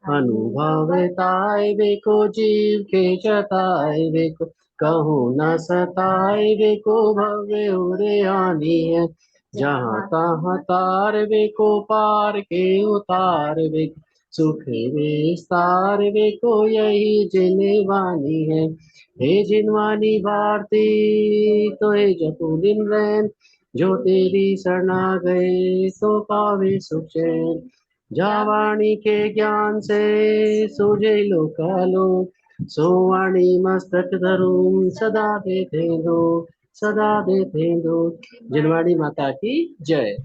अनुभवताए को जीव के जताए को, कहूँ न सताए को भव्य उरे आनी है। जहाँ तहाँ तार वे को पार के उतार वे, सुख विस्तार वे को यही जिनवानी है। हे जिनवानी भारती तो हे जपू दिन रैन, जो तेरी शरणा गए तो पावे सुख चैन। जा वाणी के ज्ञान से सूझे लोकालो, सो वाणी मस्तक धरूं सदा देते दो, सदा देते दो। जिनवाणी माता की जय।